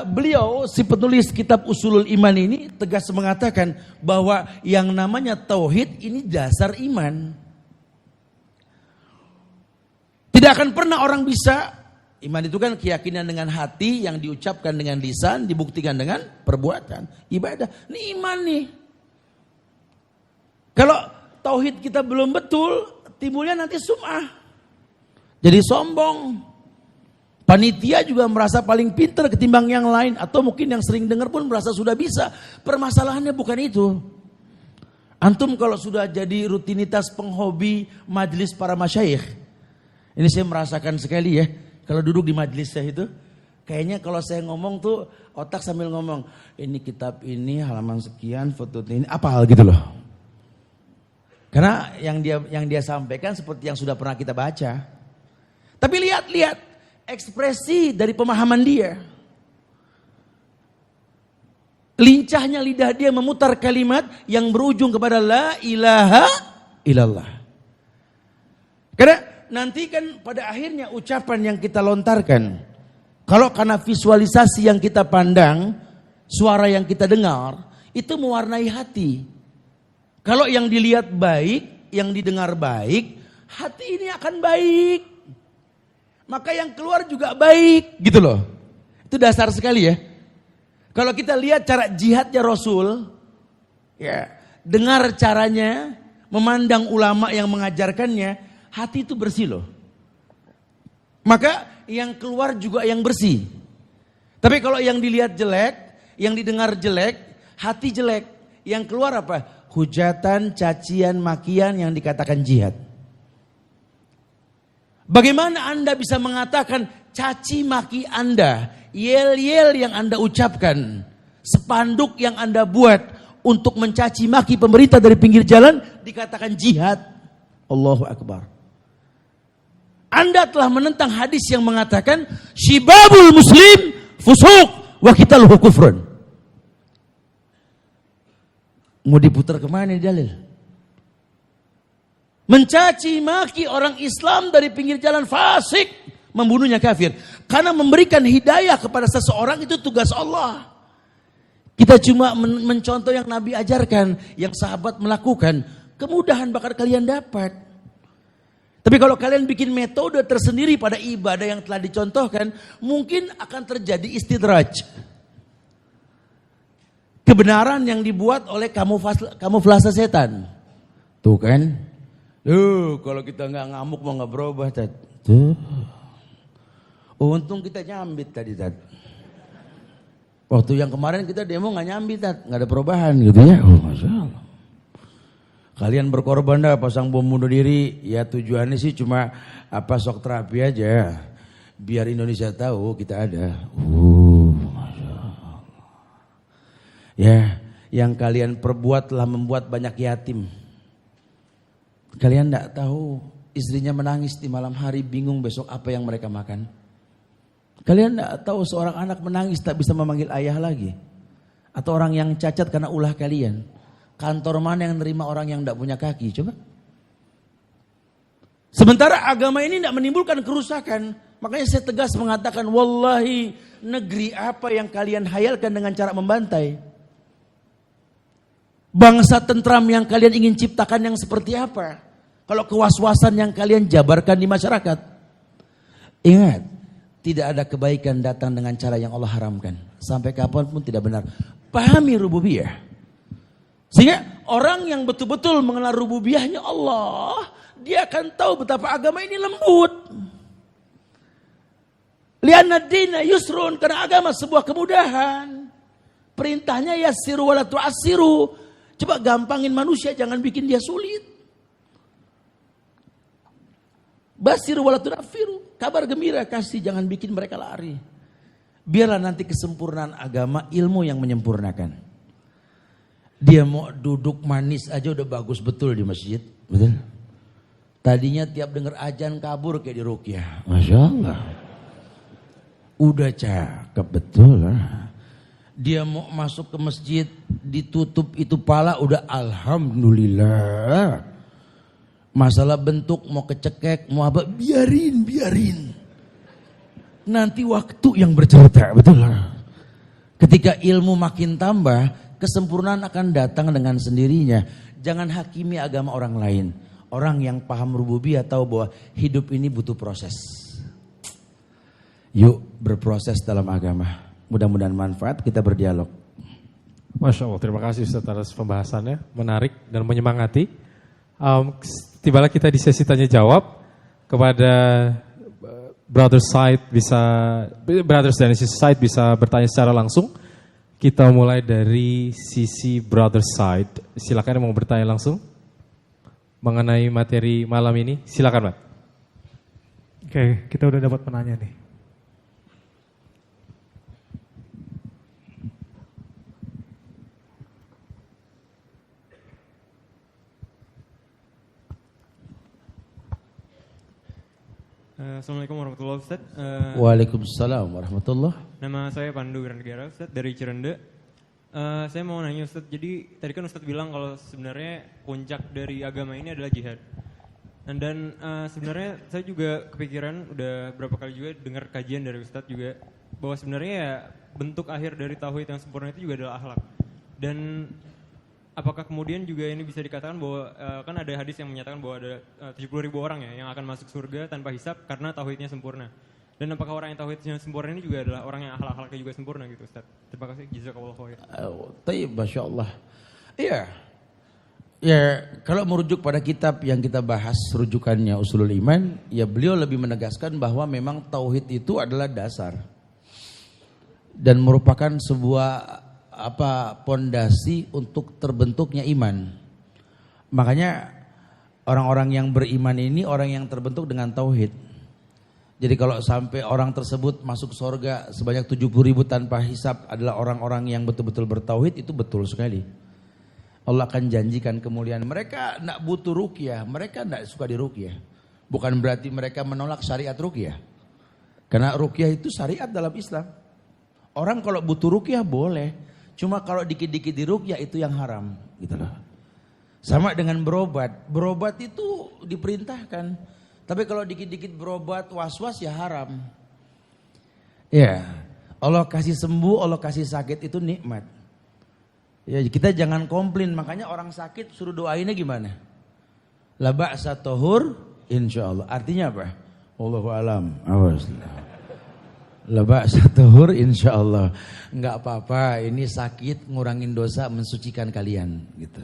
Speaker 2: beliau si penulis kitab Ushulul Iman ini tegas mengatakan bahwa yang namanya tauhid ini dasar iman. Tidak akan pernah orang bisa, iman itu kan keyakinan dengan hati yang diucapkan dengan lisan, dibuktikan dengan perbuatan. Ibadah, ini iman nih. Kalau tauhid kita belum betul, timbulnya nanti sum'ah. Jadi sombong. Panitia juga merasa paling pintar ketimbang yang lain. Atau mungkin yang sering dengar pun merasa sudah bisa. Permasalahannya bukan itu. Antum kalau sudah jadi rutinitas penghobi majelis para masyayikh. Ini saya merasakan sekali ya. Kalau duduk di majelis saya itu. Kayaknya kalau saya ngomong tuh otak sambil ngomong. Ini kitab ini halaman sekian, foto ini. Apa hal gitu loh. Karena yang dia sampaikan seperti yang sudah pernah kita baca. Tapi lihat. Ekspresi dari pemahaman dia. Lincahnya lidah dia memutar kalimat yang berujung kepada la ilaha illallah. Karena nanti kan pada akhirnya ucapan yang kita lontarkan, kalau karena visualisasi yang kita pandang, suara yang kita dengar, itu mewarnai hati. Kalau yang dilihat baik, yang didengar baik, hati ini akan baik. maka yang keluar juga baik, gitu loh. Itu dasar sekali ya. Kalau kita lihat cara jihadnya Rasul, ya, dengar caranya, memandang ulama yang mengajarkannya, hati itu bersih loh. Maka yang keluar juga yang bersih. Tapi kalau yang dilihat jelek, yang didengar jelek, hati jelek, yang keluar apa? Hujatan, cacian, makian yang dikatakan jihad. Bagaimana Anda bisa mengatakan caci maki Anda, yel-yel yang Anda ucapkan, spanduk yang Anda buat untuk mencaci maki pemerintah dari pinggir jalan dikatakan jihad? Allahu Akbar. Anda telah menentang hadis yang mengatakan syibabul muslim fusuq wa qitaluhu kufrun. Mau diputar kemana nih dalil? Mencaci maki orang Islam dari pinggir jalan fasik, membunuhnya kafir. Karena memberikan hidayah kepada seseorang itu tugas Allah. Kita cuma mencontoh yang Nabi ajarkan, yang sahabat melakukan. Kemudahan bakal kalian dapat. Tapi kalau kalian bikin metode tersendiri pada ibadah yang telah dicontohkan, mungkin akan terjadi istidraj. Kebenaran yang dibuat oleh kamuflase setan. Tuh kan. Kalau kita nggak ngamuk mau nggak berubah. Tuh. Untung kita nyambit tadi. Waktu yang kemarin kita demo nggak nyambit. Nggak ada perubahan gitu ya. Oh, Masya Allah. Kalian berkorban dah pasang bom bunuh diri. Ya tujuannya sih cuma sok terapi aja. Biar Indonesia tahu kita ada. Ya, yang kalian perbuat telah membuat banyak yatim. Kalian tidak tahu istrinya menangis di malam hari bingung besok apa yang mereka makan. Kalian tidak tahu seorang anak menangis tak bisa memanggil ayah lagi. Atau orang yang cacat karena ulah kalian. Kantor mana yang nerima orang yang tidak punya kaki? Coba. Sementara agama ini tidak menimbulkan kerusakan. Makanya saya tegas mengatakan, wallahi negeri apa yang kalian hayalkan dengan cara membantai? Bangsa tentram yang kalian ingin ciptakan yang seperti apa? Kalau kewas-wasan yang kalian jabarkan di masyarakat. Ingat, tidak ada kebaikan datang dengan cara yang Allah haramkan. Sampai kapanpun tidak benar. Pahami rububiyah. Sehingga orang yang betul-betul mengenal rububiyahnya Allah, dia akan tahu betapa agama ini lembut. Lianna dina yusrun, karena agama sebuah kemudahan. Perintahnya yassiru wala tu'assiru. Coba gampangin manusia, jangan bikin dia sulit. Basiru wala tunaffiru, kabar gembira kasih, jangan bikin mereka lari. Biarlah nanti kesempurnaan agama, ilmu yang menyempurnakan. Dia mau duduk manis aja udah bagus betul di masjid, betul? Tadinya tiap dengar ajan kabur kayak di ruqyah. Masya Allah. Udah cakep betul lah. Dia mau masuk ke masjid, ditutup itu pala, udah alhamdulillah. Masalah bentuk mau kecekek, mau apa, biarin. Nanti waktu yang bercerita, betul lah. Ketika ilmu makin tambah, kesempurnaan akan datang dengan sendirinya. Jangan hakimi agama orang lain. Orang yang paham rububiyah tahu bahwa hidup ini butuh proses. Yuk berproses dalam agama. Mudah-mudahan manfaat, kita berdialog.
Speaker 1: Masya Allah, terima kasih Ustaz atas pembahasannya, menarik dan menyemangati. Tibalah kita di sesi tanya jawab. Kepada Brothers dan Sisters Side bisa bertanya secara langsung. Kita mulai dari sisi Brothers Side. Silakan yang mau bertanya langsung mengenai materi malam ini. Silakan, Pak.
Speaker 3: Oke, kita udah dapat penanya nih.
Speaker 4: Assalamualaikum warahmatullahi wabarakatuh.
Speaker 2: Waalaikumsalam warahmatullahi.
Speaker 4: Nama saya Pandu Wiranegara Ustaz dari Cirende. Saya mau nanya Ustaz, jadi tadi kan Ustaz bilang kalau sebenarnya puncak dari agama ini adalah jihad. Dan sebenarnya saya juga kepikiran, udah berapa kali juga dengar kajian dari Ustaz juga, bahwa sebenarnya ya bentuk akhir dari tauhid yang sempurna itu juga adalah akhlak. Dan apakah kemudian juga ini bisa dikatakan bahwa kan ada hadis yang menyatakan bahwa ada 70.000 orang ya yang akan masuk surga tanpa hisab karena tauhidnya sempurna. Dan apakah orang yang tauhidnya sempurna ini juga adalah orang yang akhlak-akhlaknya juga sempurna gitu Ustaz? Terima kasih. Jazakallahu khair.
Speaker 2: Tayyib, Masya Allah. Iya. Ya, kalau merujuk pada kitab yang kita bahas rujukannya Usulul Iman, ya beliau lebih menegaskan bahwa memang tauhid itu adalah dasar dan merupakan sebuah pondasi untuk terbentuknya iman. Makanya orang-orang yang beriman ini orang yang terbentuk dengan tauhid. Jadi kalau sampai orang tersebut masuk surga sebanyak 70.000 tanpa hisab adalah orang-orang yang betul-betul bertauhid, itu betul sekali. Allah akan janjikan kemuliaan. Mereka tidak butuh ruqyah, mereka tidak suka di ruqyah. Bukan berarti mereka menolak syariat ruqyah. Karena ruqyah itu syariat dalam Islam. Orang kalau butuh ruqyah boleh, cuma kalau dikit-dikit di ruqyah itu yang haram, gitu loh. Sama dengan berobat. Berobat itu diperintahkan. Tapi kalau dikit-dikit berobat was-was ya haram. Ya, Allah kasih sembuh, Allah kasih sakit itu nikmat. Ya, kita jangan komplain. Makanya orang sakit suruh doainnya gimana? La ba'sa tahur insyaallah. Artinya apa? Wallahu alam. Awas. La ba'sa tahur insyaallah. Enggak apa-apa, ini sakit ngurangin dosa, mensucikan kalian gitu.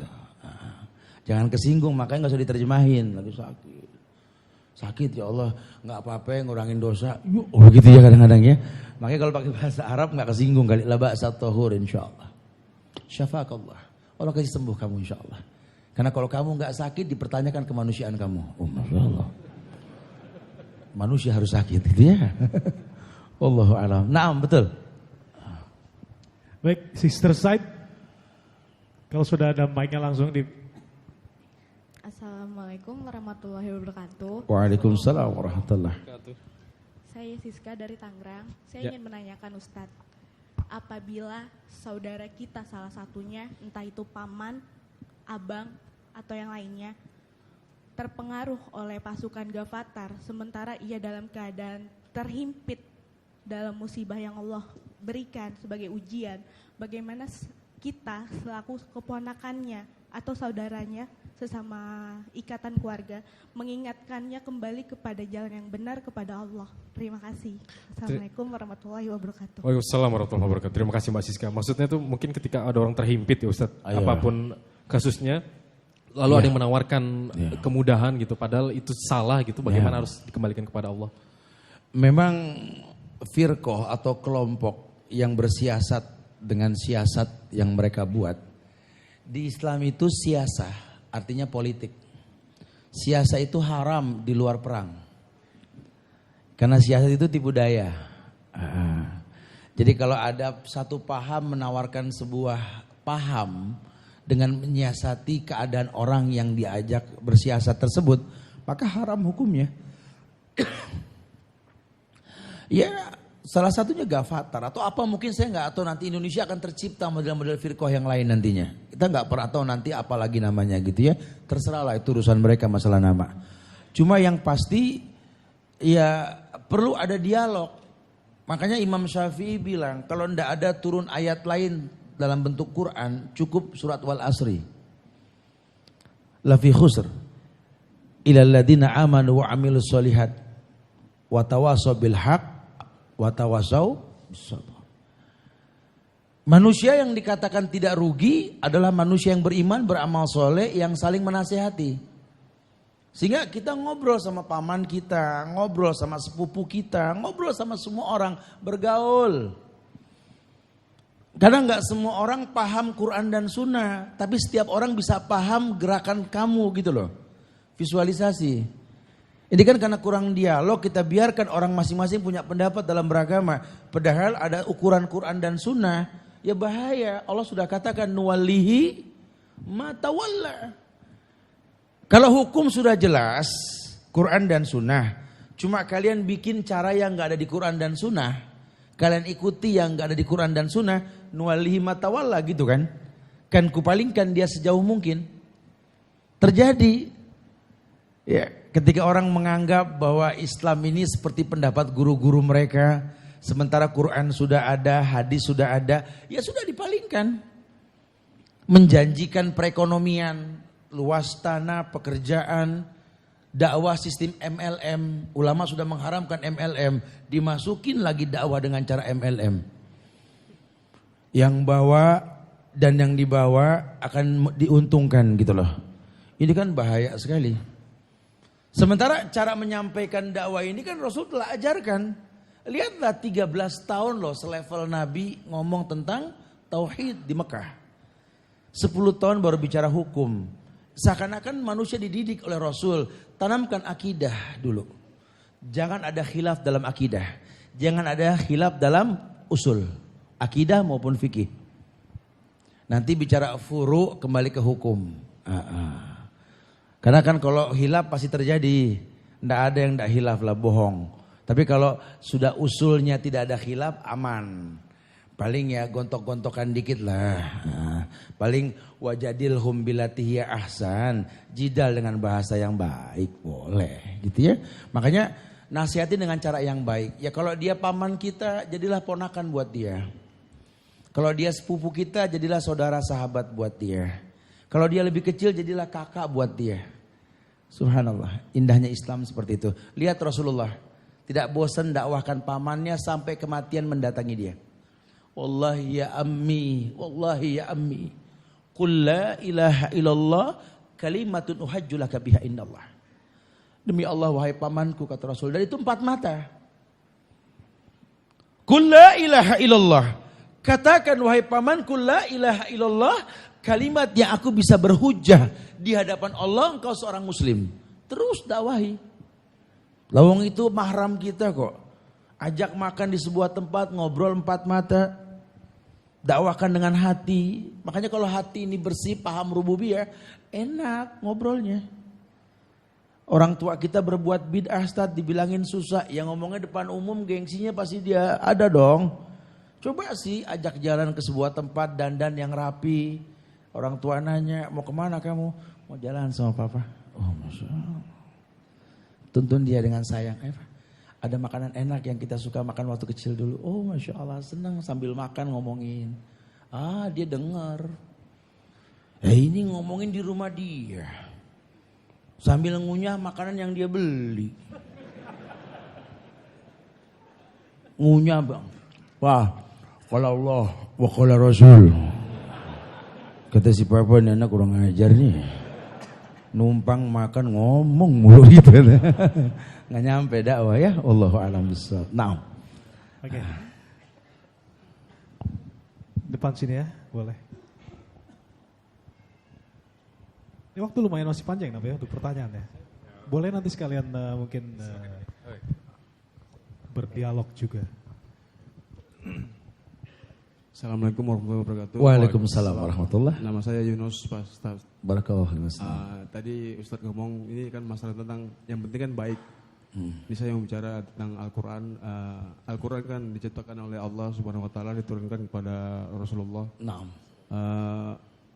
Speaker 2: Jangan kesinggung, makanya enggak usah diterjemahin lagi sakit. Sakit ya Allah, nggak apa-apa ngurangin dosa. Oh begitu ya kadang-kadang ya. Makanya kalau pakai bahasa Arab nggak kesinggung kali. La ba'sa tahur insyaallah. Syafaakallah. Allah kasih sembuh kamu insyaallah. Karena kalau kamu nggak sakit dipertanyakan kemanusiaan kamu. Oh Masya Allah. Manusia harus sakit gitu ya. Wallahu a'lam. Naam, betul.
Speaker 3: Baik, sister side. Kalau sudah ada mic-nya langsung di.
Speaker 5: Assalamualaikum warahmatullahi wabarakatuh.
Speaker 2: Waalaikumsalam warahmatullahi wabarakatuh.
Speaker 5: Saya Siska dari Tangerang. Saya ingin menanyakan Ustadz, apabila saudara kita salah satunya, entah itu paman, abang, atau yang lainnya, terpengaruh oleh pasukan Ghafatar, sementara ia dalam keadaan terhimpit dalam musibah yang Allah berikan sebagai ujian, bagaimana kita selaku keponakannya atau saudaranya sesama ikatan keluarga mengingatkannya kembali kepada jalan yang benar kepada Allah. Terima kasih. Assalamualaikum warahmatullahi wabarakatuh.
Speaker 1: Waalaikumsalam warahmatullahi wabarakatuh. Terima kasih Mbak Siska. Maksudnya itu mungkin ketika ada orang terhimpit ya Ustadz, apapun kasusnya, lalu ada yang menawarkan kemudahan gitu, padahal itu salah gitu, bagaimana harus dikembalikan kepada Allah?
Speaker 2: Memang firqah atau kelompok yang bersiasat dengan siasat yang mereka buat, di Islam itu siasah artinya politik. Siasat itu haram di luar perang. Karena siasat itu tipu daya. Jadi kalau ada satu paham menawarkan sebuah paham dengan menyiasati keadaan orang yang diajak bersiasat tersebut, maka haram hukumnya. Ya, salah satunya Ghafatar atau apa, mungkin saya nggak tahu, nanti Indonesia akan tercipta model-model firqah yang lain nantinya. Kita nggak pernah tahu nanti apa lagi namanya gitu ya. Terserahlah, itu urusan mereka masalah nama. Cuma yang pasti ya perlu ada dialog. Makanya Imam Syafi'i bilang kalau ndak ada turun ayat lain dalam bentuk Quran, cukup surat Wal Asri. La fi khusr ilal ladzina amanu wa amilus solihat wa tawasaw bil haq watawasau. Manusia yang dikatakan tidak rugi adalah manusia yang beriman, beramal soleh, yang saling menasehati. Sehingga kita ngobrol sama paman kita, ngobrol sama sepupu kita, ngobrol sama semua orang, bergaul. Kadang nggak semua orang paham Quran dan Sunnah, tapi setiap orang bisa paham gerakan kamu gitu loh. Visualisasi. Ini kan karena kurang dialog, kita biarkan orang masing-masing punya pendapat dalam beragama. Padahal ada ukuran Quran dan Sunnah, ya bahaya. Allah sudah katakan nuwallihi ma tawalla. Kalau hukum sudah jelas, Quran dan Sunnah, cuma kalian bikin cara yang gak ada di Quran dan Sunnah, kalian ikuti yang gak ada di Quran dan Sunnah, nuwallihi ma tawalla gitu kan. Kan kupalingkan dia sejauh mungkin. Terjadi. Ya, ketika orang menganggap bahwa Islam ini seperti pendapat guru-guru mereka, sementara Quran sudah ada, hadis sudah ada, ya sudah dipalingkan. menjanjikan perekonomian, luas tanah, pekerjaan, dakwah sistem MLM. Ulama sudah mengharamkan MLM, dimasukin lagi dakwah dengan cara MLM. Yang bawa dan yang dibawa akan diuntungkan gitu loh. Ini kan bahaya sekali. Sementara cara menyampaikan dakwah ini kan Rasul telah ajarkan. Lihatlah 13 tahun loh selevel Nabi ngomong tentang tauhid di Mekah. 10 tahun baru bicara hukum. Seakan-akan manusia dididik oleh Rasul. Tanamkan akidah dulu. Jangan ada khilaf dalam akidah. Jangan ada khilaf dalam usul. Akidah maupun fikih. Nanti bicara furu kembali ke hukum. Karena kan kalau hilaf pasti terjadi. Tidak ada yang tidak hilaf lah, bohong. Tapi kalau sudah usulnya tidak ada khilaf, aman. Paling ya gontok-gontokan dikit lah. Paling wajadilhum billati hiya ahsan. Jidal dengan bahasa yang baik, boleh gitu ya. Makanya nasihatin dengan cara yang baik. Ya kalau dia paman kita, jadilah ponakan buat dia. Kalau dia sepupu kita, jadilah saudara sahabat buat dia. Kalau dia lebih kecil, jadilah kakak buat dia. Subhanallah, indahnya Islam seperti itu. Lihat Rasulullah, tidak bosan dakwahkan pamannya sampai kematian mendatangi dia. Wallahi ya ammi, wallahi ya ammi. Qul la ilaha illallah kalimatun uhajjulaka biha indallah. Demi Allah wahai pamanku, kata Rasul. Dan itu 4 mata. Qul la ilaha illallah. Katakan wahai pamanku la ilaha illallah. Kalimat yang aku bisa berhujjah di hadapan Allah, engkau seorang muslim. Terus dakwahi. Lawang itu mahram kita kok. Ajak makan di sebuah tempat, ngobrol 4 mata. Dakwakan dengan hati. Makanya kalau hati ini bersih, paham rububiyah, enak ngobrolnya. Orang tua kita berbuat bid'ah, Ustaz, dibilangin susah. Yang ngomongnya depan umum, gengsinya pasti dia ada dong. Coba sih ajak jalan ke sebuah tempat, dandan yang rapi. Orang tua nanya, mau kemana kamu? Mau jalan sama papa. Oh Masya Allah. Tuntun dia dengan sayang. Ada makanan enak yang kita suka makan waktu kecil dulu. Oh Masya Allah, senang sambil makan ngomongin. Dia dengar. Ini ngomongin di rumah dia. Sambil ngunyah makanan yang dia beli. Ngunyah bang. Wah, kalau Allah wa qala Rasul. Kata si papa, ini anak kurang ajar nih. Numpang makan ngomong mulu gitu. Nggak nyampe dakwah ya. Allahu a'lam bishawab. Nah.
Speaker 3: Oke. Depan sini ya, boleh. Ini waktu lumayan masih panjang ya untuk pertanyaan ya. Boleh nanti sekalian mungkin berdialog juga.
Speaker 6: Assalamualaikum warahmatullahi wabarakatuh.
Speaker 2: Waalaikumsalam warahmatullahi.
Speaker 6: Nama saya Yunus Pak Ustaz.
Speaker 2: Barakallahu
Speaker 6: Tadi Ustaz ngomong ini kan masalah tentang yang penting kan baik. Ini saya mau bicara tentang Al-Quran. Al-Quran kan diciptakan oleh Allah Subhanahu Wa Taala, diturunkan kepada Rasulullah.
Speaker 2: Naam.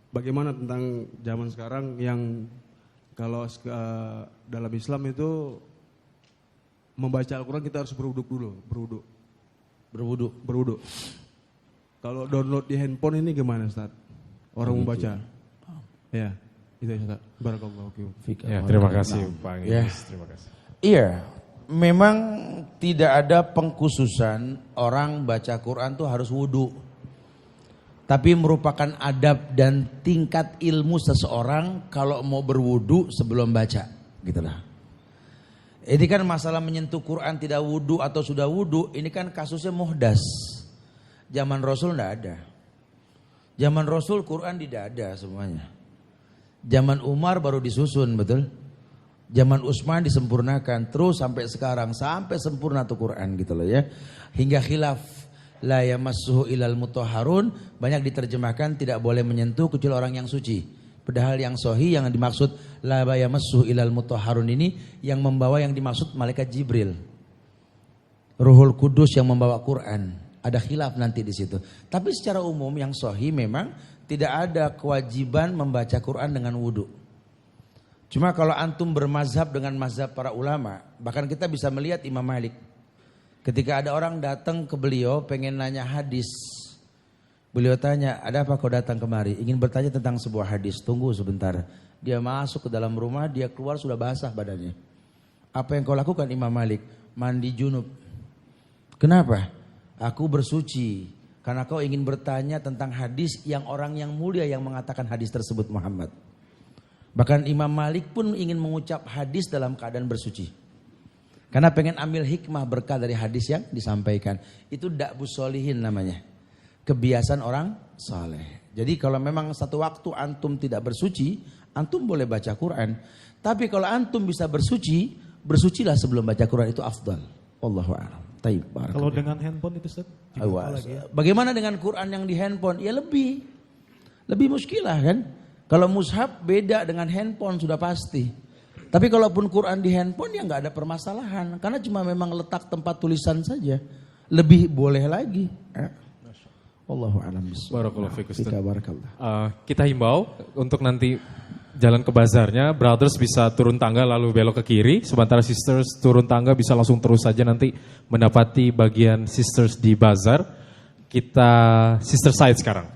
Speaker 6: Bagaimana tentang zaman sekarang yang kalau dalam Islam itu membaca Al-Quran kita harus berwudu. Kalau download di handphone ini gimana Ustaz? Orang membaca. Ya, itu ya Ustaz. Barakallahu fiikum.
Speaker 1: Ya, terima kasih Pak Ingis. Terima kasih.
Speaker 2: Iya, memang tidak ada pengkhususan orang baca Quran tuh harus wudu. Tapi merupakan adab dan tingkat ilmu seseorang kalau mau berwudu sebelum baca, gitulah. Ini kan masalah menyentuh Quran tidak wudu atau sudah wudu, ini kan kasusnya muhdas. Zaman Rasul enggak ada. Zaman Rasul Quran tidak ada semuanya. Zaman Umar baru disusun, betul? Zaman Utsman disempurnakan terus sampai sekarang, sampai sempurna tuh Quran gitu loh ya. Hingga khilaf la yamassuhu ilal mutahharun banyak diterjemahkan tidak boleh menyentuh kecuali orang yang suci. Padahal yang sahih yang dimaksud la yamassuhu ilal mutahharun ini yang membawa yang dimaksud malaikat Jibril. Ruhul Kudus yang membawa Quran. Ada khilaf nanti di situ. Tapi secara umum yang sahih memang tidak ada kewajiban membaca Quran dengan wudu. Cuma kalau antum bermazhab dengan mazhab para ulama, bahkan kita bisa melihat Imam Malik. Ketika ada orang datang ke beliau pengen nanya hadis, Beliau tanya, ada apa kau datang kemari? Ingin bertanya tentang sebuah hadis. Tunggu sebentar. Dia masuk ke dalam rumah, dia keluar sudah basah badannya. Apa yang kau lakukan Imam Malik? Mandi junub. Kenapa? Aku bersuci. Karena kau ingin bertanya tentang hadis yang orang yang mulia yang mengatakan hadis tersebut Muhammad. Bahkan Imam Malik pun ingin mengucap hadis dalam keadaan bersuci. Karena pengen ambil hikmah berkah dari hadis yang disampaikan. Itu da'bus sholihin namanya. Kebiasaan orang saleh. Jadi kalau memang satu waktu antum tidak bersuci, antum boleh baca Quran. Tapi kalau antum bisa bersuci, bersucilah sebelum baca Quran, itu afdal. Wallahu a'lam. Taib.
Speaker 3: Kalau dengan handphone itu Ustaz? Ya?
Speaker 2: Bagaimana dengan Quran yang di handphone? Ya lebih muskilah kan? Kalau mushaf beda dengan handphone sudah pasti. Tapi kalaupun Quran di handphone ya nggak ada permasalahan. Karena cuma memang letak tempat tulisan saja. Lebih boleh lagi. Wallahu a'lam bishawab.
Speaker 1: Barakallahu fiik, Ustaz.
Speaker 2: Barakallah.
Speaker 1: Kita himbau untuk nanti jalan ke bazarnya, brothers bisa turun tangga lalu belok ke kiri, sementara sisters turun tangga bisa langsung terus saja nanti mendapati bagian sisters di bazar. Kita sister side sekarang.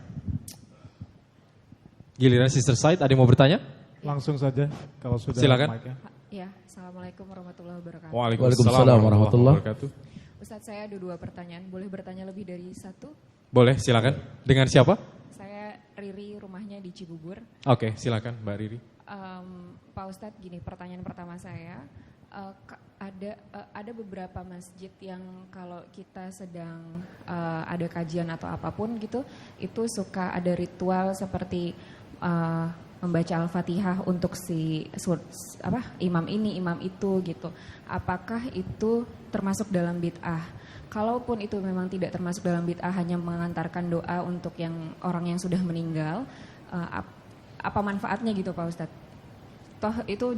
Speaker 1: Giliran sister side, ada yang mau bertanya?
Speaker 3: Langsung saja kalau sudah
Speaker 1: Silakan.
Speaker 3: mic-nya.
Speaker 7: Ya, Assalamualaikum warahmatullahi wabarakatuh.
Speaker 2: Waalaikumsalam warahmatullahi
Speaker 1: wabarakatuh.
Speaker 7: Ustadz, saya ada 2 pertanyaan. Boleh bertanya lebih dari 1?
Speaker 1: Boleh, silakan. Dengan siapa?
Speaker 7: Saya Riri, rumahnya di Cibubur.
Speaker 1: Oke, silakan Mbak Riri.
Speaker 7: Pak Ustadz, gini, pertanyaan pertama saya. Ada beberapa masjid yang kalau kita sedang ada kajian atau apapun gitu, itu suka ada ritual seperti membaca Al-Fatihah untuk imam ini, imam itu gitu. Apakah itu termasuk dalam bid'ah? Kalaupun itu memang tidak termasuk dalam bid'ah, hanya mengantarkan doa untuk orang yang sudah meninggal, apa manfaatnya gitu Pak Ustadz? Toh itu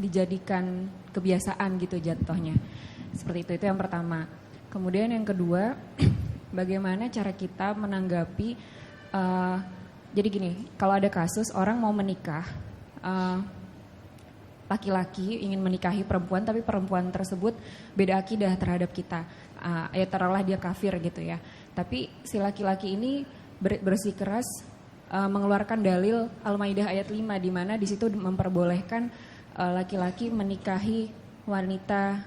Speaker 7: dijadikan kebiasaan gitu jatuhnya. Seperti itu yang pertama. Kemudian yang kedua, bagaimana cara kita menanggapi jadi gini, kalau ada kasus orang mau menikah, laki-laki ingin menikahi perempuan, tapi perempuan tersebut beda akidah terhadap kita, ya taruhlah dia kafir gitu ya. Tapi si laki-laki ini bersikeras mengeluarkan dalil Al-Maidah ayat 5, di mana di situ memperbolehkan laki-laki menikahi wanita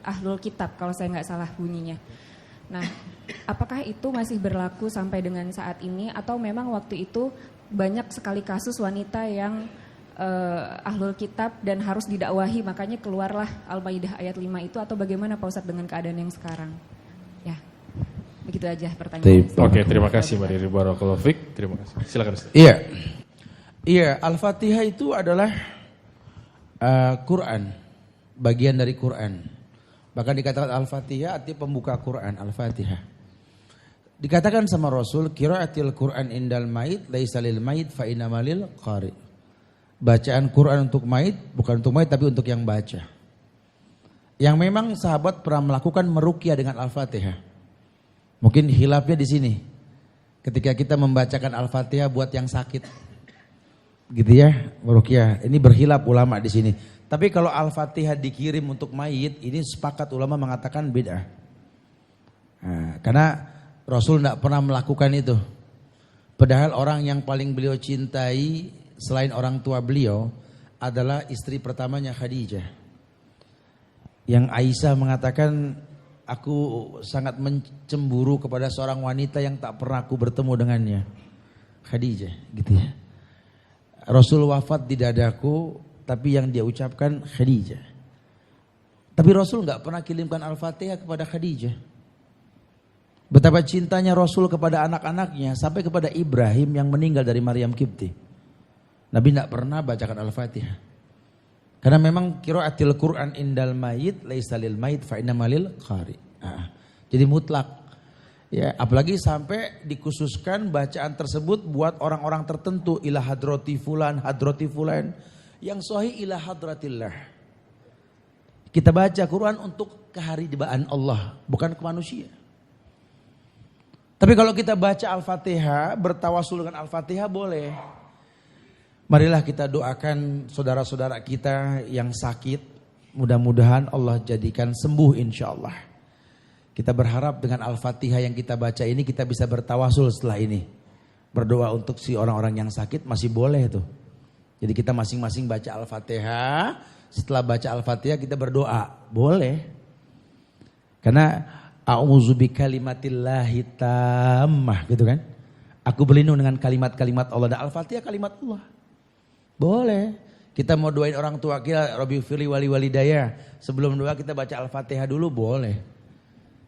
Speaker 7: ahlul kitab kalau saya nggak salah bunyinya. Nah, apakah itu masih berlaku sampai dengan saat ini atau memang waktu itu banyak sekali kasus wanita yang ahlul kitab dan harus didakwahi, makanya keluarlah Al-Maidah ayat 5 itu, atau bagaimana Pak Ustadz dengan keadaan yang sekarang? Ya, begitu aja pertanyaannya.
Speaker 1: Oke, terima kasih Mbak Riri. Barakallahu fiik. Terima kasih. Silakan Ustaz.
Speaker 2: Iya, Al-Fatihah itu adalah Quran, bagian dari Quran. Bahkan dikatakan Al-Fatihah artinya pembuka Quran, Al-Fatihah. Dikatakan sama Rasul, qiraatil Quran indal mait laisa lil mait fa innamalil qari. Bacaan Quran untuk mait, bukan untuk mait tapi untuk yang baca. Yang memang sahabat pernah melakukan meruqyah dengan Al-Fatihah. Mungkin hilafnya di sini. Ketika kita membacakan Al-Fatihah buat yang sakit. Gitu ya, meruqyah. Ini berhilaf ulama di sini. Tapi kalau Al-Fatihah dikirim untuk mayit, ini sepakat ulama mengatakan bid'ah. Karena Rasul tidak pernah melakukan itu. Padahal orang yang paling beliau cintai selain orang tua beliau adalah istri pertamanya Khadijah. Yang Aisyah mengatakan, aku sangat mencemburu kepada seorang wanita yang tak pernah aku bertemu dengannya. Khadijah, gitu ya. Rasul wafat di dadaku, tapi yang dia ucapkan Khadijah. Tapi Rasul nggak pernah kirimkan Al-Fatihah kepada Khadijah. Betapa cintanya Rasul kepada anak-anaknya sampai kepada Ibrahim yang meninggal dari Maryam Kipti. Nabi nggak pernah bacakan Al-Fatihah. Karena memang qiraatil Quran indal mayit laisa lil mayit fa innamalil qari. Jadi mutlak. Ya, apalagi sampai dikhususkan bacaan tersebut buat orang-orang tertentu, ila hadrati fulan, yang sahih ila hadratillah. Kita baca Quran untuk keharibaan Allah, bukan ke manusia. Tapi kalau kita baca Al-Fatihah, bertawasul dengan Al-Fatihah boleh. Marilah kita doakan saudara-saudara kita yang sakit, mudah-mudahan Allah jadikan sembuh insyaallah. Kita berharap dengan Al-Fatihah yang kita baca ini kita bisa bertawasul setelah ini. Berdoa untuk si orang-orang yang sakit masih boleh tuh. Jadi kita masing-masing baca Al-Fatihah, setelah baca Al-Fatihah kita berdoa, boleh. Karena a'udzu bikalimatillahi tammah gitu kan. Aku berlindung dengan kalimat-kalimat Allah, dan Al-Fatihah kalimat Allah. Boleh. Kita mau doain orang tua kita, Rabbi firli wali walidayah. Sebelum doa kita baca Al-Fatihah dulu, boleh.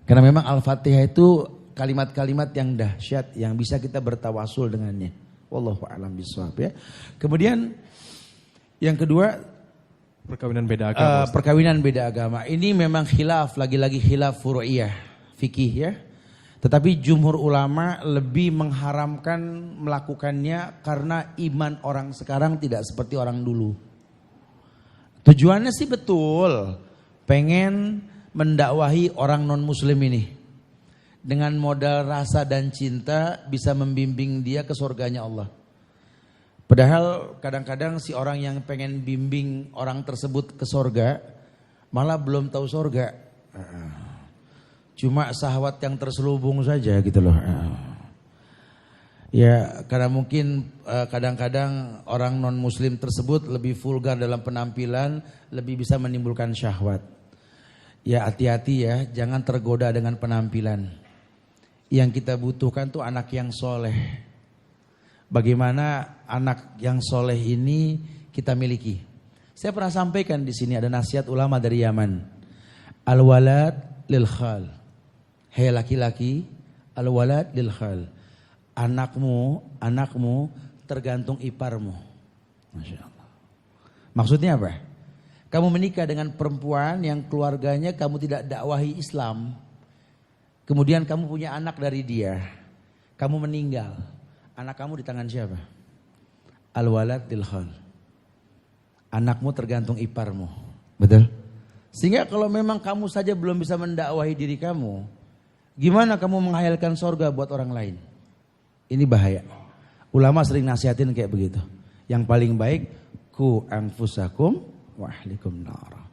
Speaker 2: Karena memang Al-Fatihah itu kalimat-kalimat yang dahsyat yang bisa kita bertawasul dengannya. Wallahu a'lam bishawab ya. Kemudian yang kedua,
Speaker 1: Perkawinan beda agama.
Speaker 2: perkawinan beda agama. Ini memang khilaf, lagi-lagi khilaf furu'iyah, fikih ya. Tetapi jumhur ulama lebih mengharamkan melakukannya karena iman orang sekarang tidak seperti orang dulu. Tujuannya sih betul, pengen mendakwahi orang non muslim ini. Dengan modal rasa dan cinta bisa membimbing dia ke surganya Allah. Padahal kadang-kadang si orang yang pengen bimbing orang tersebut ke surga malah belum tahu surga. Cuma syahwat yang terselubung saja gitu loh. Ya karena mungkin kadang-kadang orang non muslim tersebut lebih vulgar dalam penampilan, lebih bisa menimbulkan syahwat. Ya hati-hati ya, jangan tergoda dengan penampilan. Yang kita butuhkan tuh anak yang soleh. Bagaimana anak yang soleh ini kita miliki? Saya pernah sampaikan di sini ada nasihat ulama dari Yaman. Al-walad lil khal. Hei laki-laki, al-walad lil khal. Anakmu tergantung iparmu. Masya Allah. Maksudnya apa? Kamu menikah dengan perempuan yang keluarganya kamu tidak dakwahi Islam. Kemudian kamu punya anak dari dia. Kamu meninggal. Anak kamu di tangan siapa? Al-walad lil khal. Anakmu tergantung iparmu. Betul? Sehingga kalau memang kamu saja belum bisa mendakwahi diri kamu, gimana kamu menghayalkan sorga buat orang lain? Ini bahaya. Ulama sering nasihatin kayak begitu. Yang paling baik, ku anfusakum wa ahlikum nar.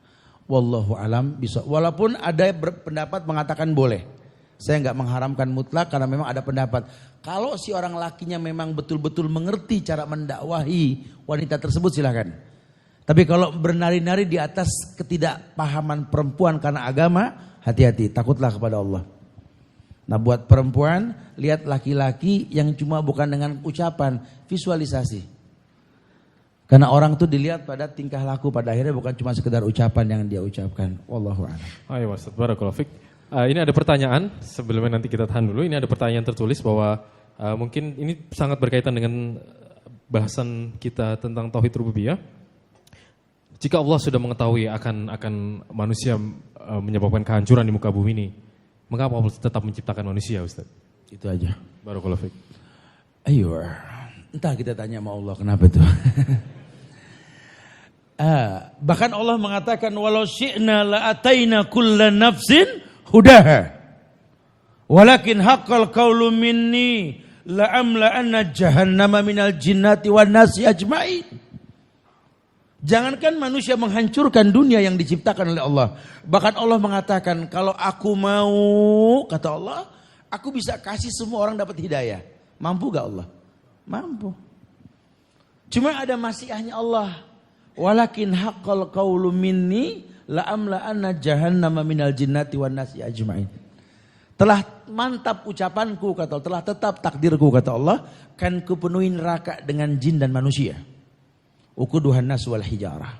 Speaker 2: Wallahu alam bisa. Walaupun ada pendapat mengatakan boleh. Saya nggak mengharamkan mutlak karena memang ada pendapat. Kalau si orang lakinya memang betul-betul mengerti cara mendakwahi wanita tersebut silahkan. Tapi kalau bernari-nari di atas ketidakpahaman perempuan karena agama, hati-hati, takutlah kepada Allah. Nah buat perempuan, lihat laki-laki yang cuma bukan dengan ucapan, visualisasi. Karena orang tuh dilihat pada tingkah laku, pada akhirnya bukan cuma sekedar ucapan yang dia ucapkan. Wallahu a'lam.
Speaker 1: Ayo Ustaz, barakallahu fiik. Ini ada pertanyaan, sebelumnya nanti kita tahan dulu. Ini ada pertanyaan tertulis bahwa mungkin ini sangat berkaitan dengan bahasan kita tentang tauhid rububiyah. Jika Allah sudah mengetahui akan manusia menyebabkan kehancuran di muka bumi ini, mengapa Allah tetap menciptakan manusia, Ustaz?
Speaker 2: Itu aja.
Speaker 1: Barakallahu fiik.
Speaker 2: Ayo, entah kita tanya sama Allah kenapa itu. Bahkan Allah mengatakan walau syi'na la ataina kullan nafsin hudaha walakin haqqal qawlu minni la amla anna jahannama minal jinnati wan nasi ajma'in. Jangankan manusia menghancurkan dunia yang diciptakan oleh Allah, bahkan Allah mengatakan kalau aku mau, kata Allah, aku bisa kasih semua orang dapat hidayah. Mampu gak Allah? Mampu. Cuma ada masyiahnya Allah. Walakin haqqal qawlu minni la amla anna jahannama minal jinnati wan nasi ajma'in. Telah mantap ucapanku kata Allah, telah tetap takdirku kata Allah, kan kupenuhi neraka dengan jin dan manusia. Uquduhan nas wal hijarah.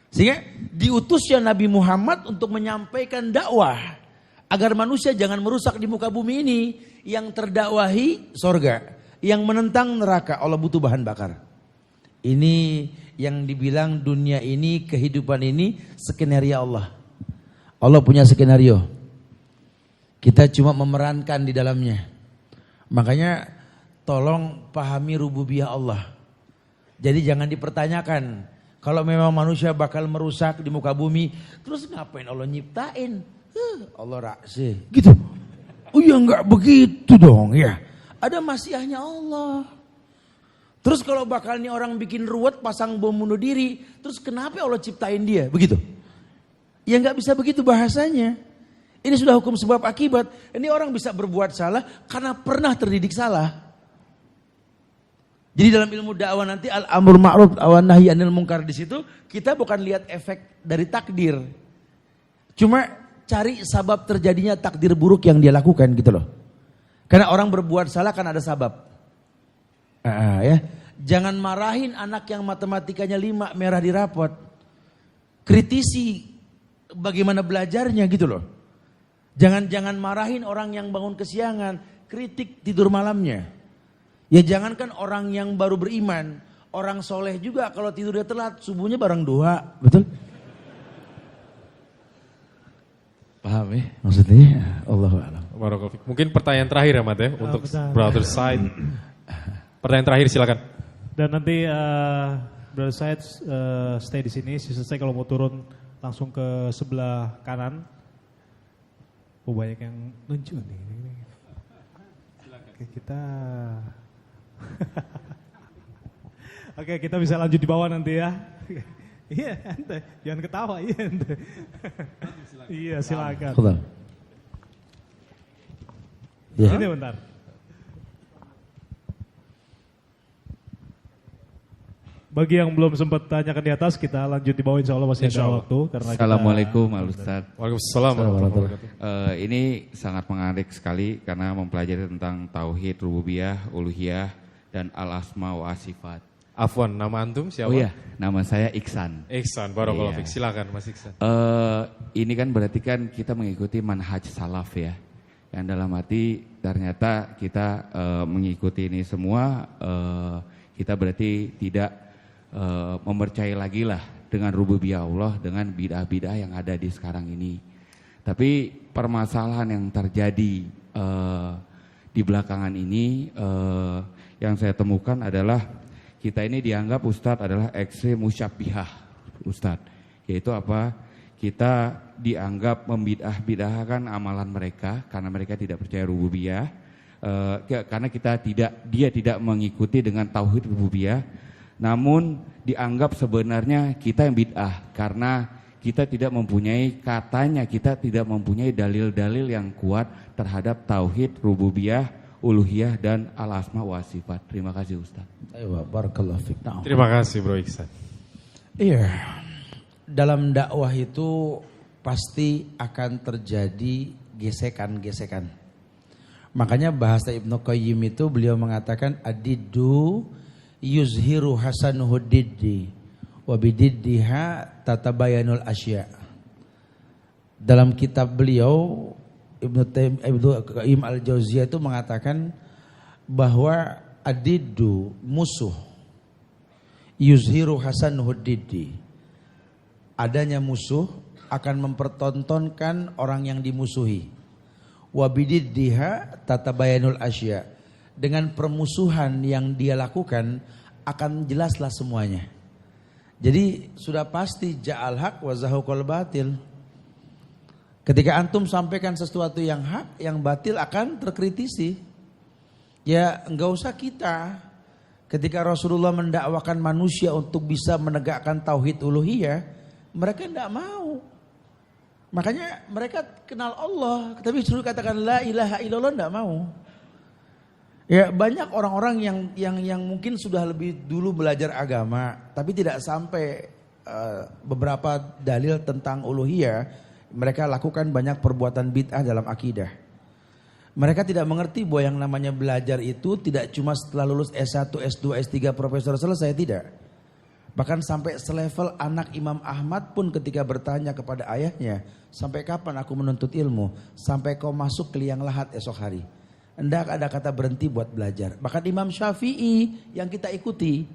Speaker 2: Sehingga diutusnya Nabi Muhammad untuk menyampaikan dakwah agar manusia jangan merusak di muka bumi ini. Yang terdakwahi sorga, yang menentang neraka. Allah butuh bahan bakar. Ini yang dibilang dunia ini, kehidupan ini skenario Allah. Allah punya skenario. Kita cuma memerankan di dalamnya. Makanya tolong pahami rububiyah Allah. Jadi jangan dipertanyakan. Kalau memang manusia bakal merusak di muka bumi, terus ngapain Allah nyiptain? Allah raksih. Gitu. Oh ya enggak begitu dong ya. Ada masyiahnya Allah. Terus kalau bakal nih orang bikin ruwet, pasang bom bunuh diri, terus kenapa Allah ciptain dia? Begitu. Ya nggak bisa begitu bahasanya. Ini sudah hukum sebab akibat. Ini orang bisa berbuat salah karena pernah terdidik salah. Jadi dalam ilmu dakwah nanti al-amr ma'ruf wa nahi anil munkar di situ kita bukan lihat efek dari takdir. Cuma cari sabab terjadinya takdir buruk yang dia lakukan gitu loh. Karena orang berbuat salah kan ada sabab. Ya. Jangan marahin anak yang matematikanya 5 merah di rapot. Kritisi bagaimana belajarnya gitu loh. Jangan marahin orang yang bangun kesiangan, kritik tidur malamnya. Ya jangankan orang yang baru beriman, orang soleh juga kalau tidurnya telat, subuhnya bareng doa, betul? Paham ya maksudnya? Allahu a'lam.
Speaker 1: Barakallahu fiik. Mungkin pertanyaan terakhir ya Mat ya untuk
Speaker 3: betul.
Speaker 1: brother side. Pertanyaan terakhir silakan.
Speaker 3: Dan nanti brother side stay di sini. Sisa saya kalau mau turun langsung ke sebelah kanan. Oh banyak yang nunjuk nih. Oke kita. Oke kita bisa lanjut di bawah nanti ya. Iya ente, jangan ketawa iya ente. Iya silakan.
Speaker 2: Khudam. Ya.
Speaker 3: Ini bentar. Bagi yang belum sempat tanyakan di atas, kita lanjut di bawah insya Allah masih ada waktu. Karena
Speaker 8: Assalamualaikum Al Ustaz.
Speaker 1: Waalaikumsalam warahmatullahi wabarakatuh.
Speaker 8: Ini sangat menarik sekali karena mempelajari tentang tauhid, rububiyah, uluhiyah, dan al-asma wa sifat.
Speaker 1: Afwan, nama antum siapa?
Speaker 8: Oh iya, nama saya Iksan.
Speaker 1: Ihsan, barakallahu
Speaker 8: Iya.
Speaker 1: fiik. Silakan Mas Ihsan.
Speaker 8: Ini kan berarti kan kita mengikuti manhaj salaf ya. Yang dalam arti ternyata kita mengikuti ini semua, kita berarti tidak mempercayai lagi lah dengan rububiyah Allah, dengan bid'ah-bid'ah yang ada di sekarang ini. Tapi permasalahan yang terjadi di belakangan ini yang saya temukan adalah kita ini dianggap Ustadz adalah ekstrem musyabbihah Ustadz. Yaitu apa? Kita dianggap membid'ah-bid'ahkan amalan mereka karena mereka tidak percaya rububiyah. Karena dia tidak mengikuti dengan tauhid rububiyah. Namun dianggap sebenarnya kita yang bid'ah karena kita tidak mempunyai dalil-dalil yang kuat terhadap tauhid, rububiyah, uluhiyah dan al-asma wa sifat. Terima kasih Ustaz.
Speaker 2: Ayo barakallahu fiik.
Speaker 1: Terima kasih Bro Ihsan.
Speaker 2: Iya. Dalam dakwah itu pasti akan terjadi gesekan-gesekan. Makanya bahasa Ibnu Qayyim itu beliau mengatakan adiddu yuzhiru hasanuhu diddi wa bididdiha tatabayanul asya. Dalam kitab beliau Ibnu Qayyim al-Jauziyah itu mengatakan bahwa adiddu musuh yuzhiru hasanuhu diddi. Adanya musuh akan mempertontonkan orang yang dimusuhi. Wa bididdiha tatabayanul asya. Dengan permusuhan yang dia lakukan akan jelaslah semuanya. Jadi sudah pasti ja'al haq wa zahuqal batil. Ketika antum sampaikan sesuatu yang hak, yang batil akan terkritisi. Ya enggak usah kita. Ketika Rasulullah mendakwakan manusia untuk bisa menegakkan tauhid uluhiyah, mereka enggak mau. Makanya mereka kenal Allah, tapi suruh katakan la ilaha illallah enggak mau. Ya banyak orang-orang yang mungkin sudah lebih dulu belajar agama tapi tidak sampai beberapa dalil tentang uluhiyah, mereka lakukan banyak perbuatan bid'ah dalam akidah. Mereka tidak mengerti bahwa yang namanya belajar itu tidak cuma setelah lulus S1, S2, S3 profesor selesai, tidak. Bahkan sampai selevel anak Imam Ahmad pun ketika bertanya kepada ayahnya, sampai kapan aku menuntut ilmu? Sampai kau masuk ke liang lahat esok hari. Hendak ada kata berhenti buat belajar. Bahkan Imam Syafi'i yang kita ikuti,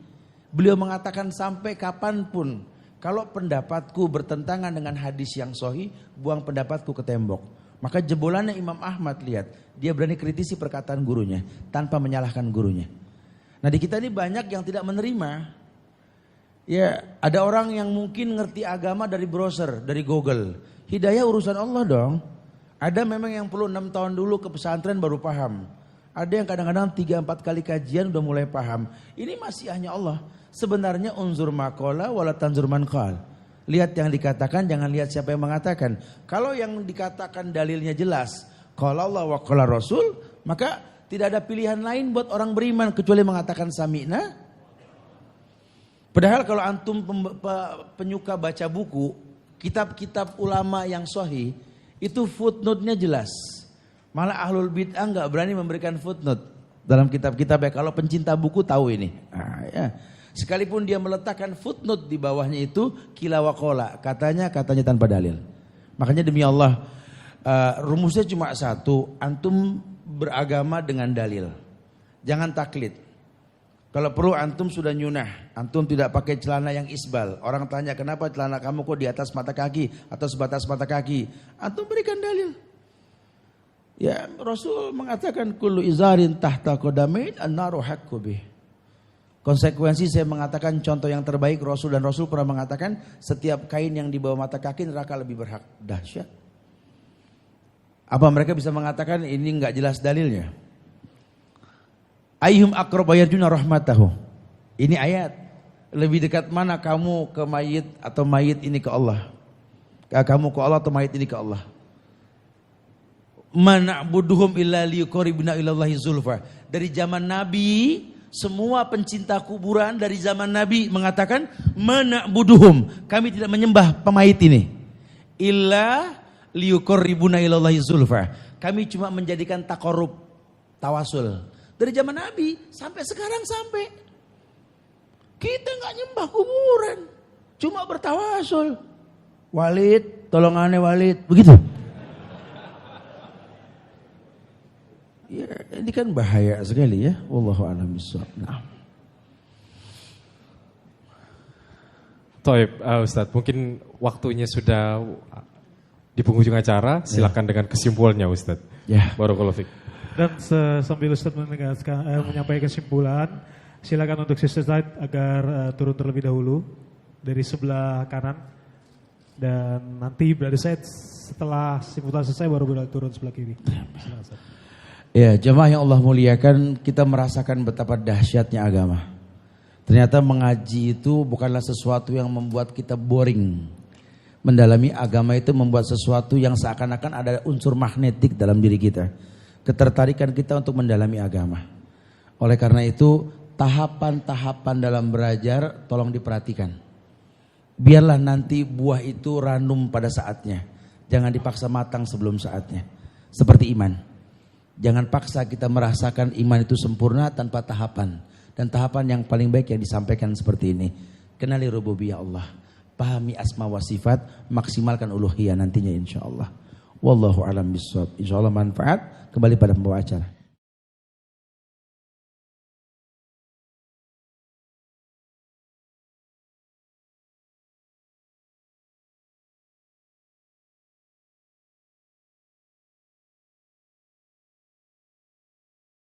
Speaker 2: beliau mengatakan sampai kapanpun, kalau pendapatku bertentangan dengan hadis yang sahih, buang pendapatku ke tembok. Maka jebolannya Imam Ahmad, lihat, dia berani kritisi perkataan gurunya tanpa menyalahkan gurunya. Nah di kita ini banyak yang tidak menerima. Ya ada orang yang mungkin ngerti agama dari browser, dari Google. Hidayah urusan Allah dong. Ada memang yang perlu 6 tahun dulu ke pesantren baru paham. Ada yang kadang-kadang 3-4 kali kajian udah mulai paham. Ini masih hanya Allah. Sebenarnya unzur maqala wala tanzur man qal. Lihat yang dikatakan, jangan lihat siapa yang mengatakan. Kalau yang dikatakan dalilnya jelas, qala Allah wa qala Rasul, maka tidak ada pilihan lain buat orang beriman kecuali mengatakan sami'na. Padahal kalau antum penyuka baca buku, kitab-kitab ulama yang sahih, itu footnote-nya jelas. Malah ahlul bid'ah enggak berani memberikan footnote dalam kitab-kitab ya. Kalau pencinta buku tahu ini. Nah, ya. Sekalipun dia meletakkan footnote di bawahnya itu kila wa qala, katanya tanpa dalil. Makanya demi Allah, rumusnya cuma satu, antum beragama dengan dalil. Jangan taklid. Kalau perlu antum sudah nyunah, antum tidak pakai celana yang isbal. Orang tanya kenapa celana kamu kok di atas mata kaki atau sebatas mata kaki? Antum berikan dalil. Ya, Rasul mengatakan kullu izarin tahta qadamain an-naru haqqu bih. Konsekuensi saya mengatakan contoh yang terbaik Rasul, dan Rasul pernah mengatakan setiap kain yang di bawah mata kaki neraka lebih berhak. Dahsyat. Apa mereka bisa mengatakan ini enggak jelas dalilnya? Ayyuhum aqrabu yarjuna rahmatahu. Ini ayat. Lebih dekat mana kamu ke mayit atau mayit ini ke Allah? Kamu ke Allah atau mayit ini ke Allah? Mana'buduhum illa liyuqarribuna ilallahi zulfa. Dari zaman Nabi, semua pencinta kuburan dari zaman Nabi mengatakan mana'buduhum, kami tidak menyembah pemayit ini. Illa liyuqarribuna ilallahi zulfa. Kami cuma menjadikan takarrub, tawasul. Dari zaman Nabi sampai sekarang sampai. Kita enggak nyembah kuburan, cuma bertawasul. Walid, tolong aneh Walid, begitu. Ya, ini kan bahaya sekali ya. Wallahu a'lam bishawab. Nah.
Speaker 1: Toib, Ustadz, mungkin waktunya sudah di penghujung acara. Silakan dengan kesimpulannya, Ustadz.
Speaker 2: Ya.
Speaker 1: Barakallahu fiik.
Speaker 3: Dan sambil Ustadz menyampaikan kesimpulan, silakan untuk Sister Said agar turun terlebih dahulu dari sebelah kanan, dan nanti Brother Said setelah simpulan selesai baru boleh turun sebelah kiri. Silakan, Ustadz.
Speaker 2: Ya, jemaah yang Allah muliakan, kita merasakan betapa dahsyatnya agama. Ternyata mengaji itu bukanlah sesuatu yang membuat kita boring. Mendalami agama itu membuat sesuatu yang seakan-akan ada unsur magnetik dalam diri kita. Ketertarikan kita untuk mendalami agama. Oleh karena itu, tahapan-tahapan dalam belajar tolong diperhatikan. Biarlah nanti buah itu ranum pada saatnya. Jangan dipaksa matang sebelum saatnya. Seperti iman. Jangan paksa kita merasakan iman itu sempurna tanpa tahapan. Dan tahapan yang paling baik yang disampaikan seperti ini. Kenali rububiyah Allah. Pahami asma wa sifat. Maksimalkan uluhiyah nantinya insya Allah. Wallahu a'lam bishawab. Insya Allah manfaat. Kembali pada pembawa acara.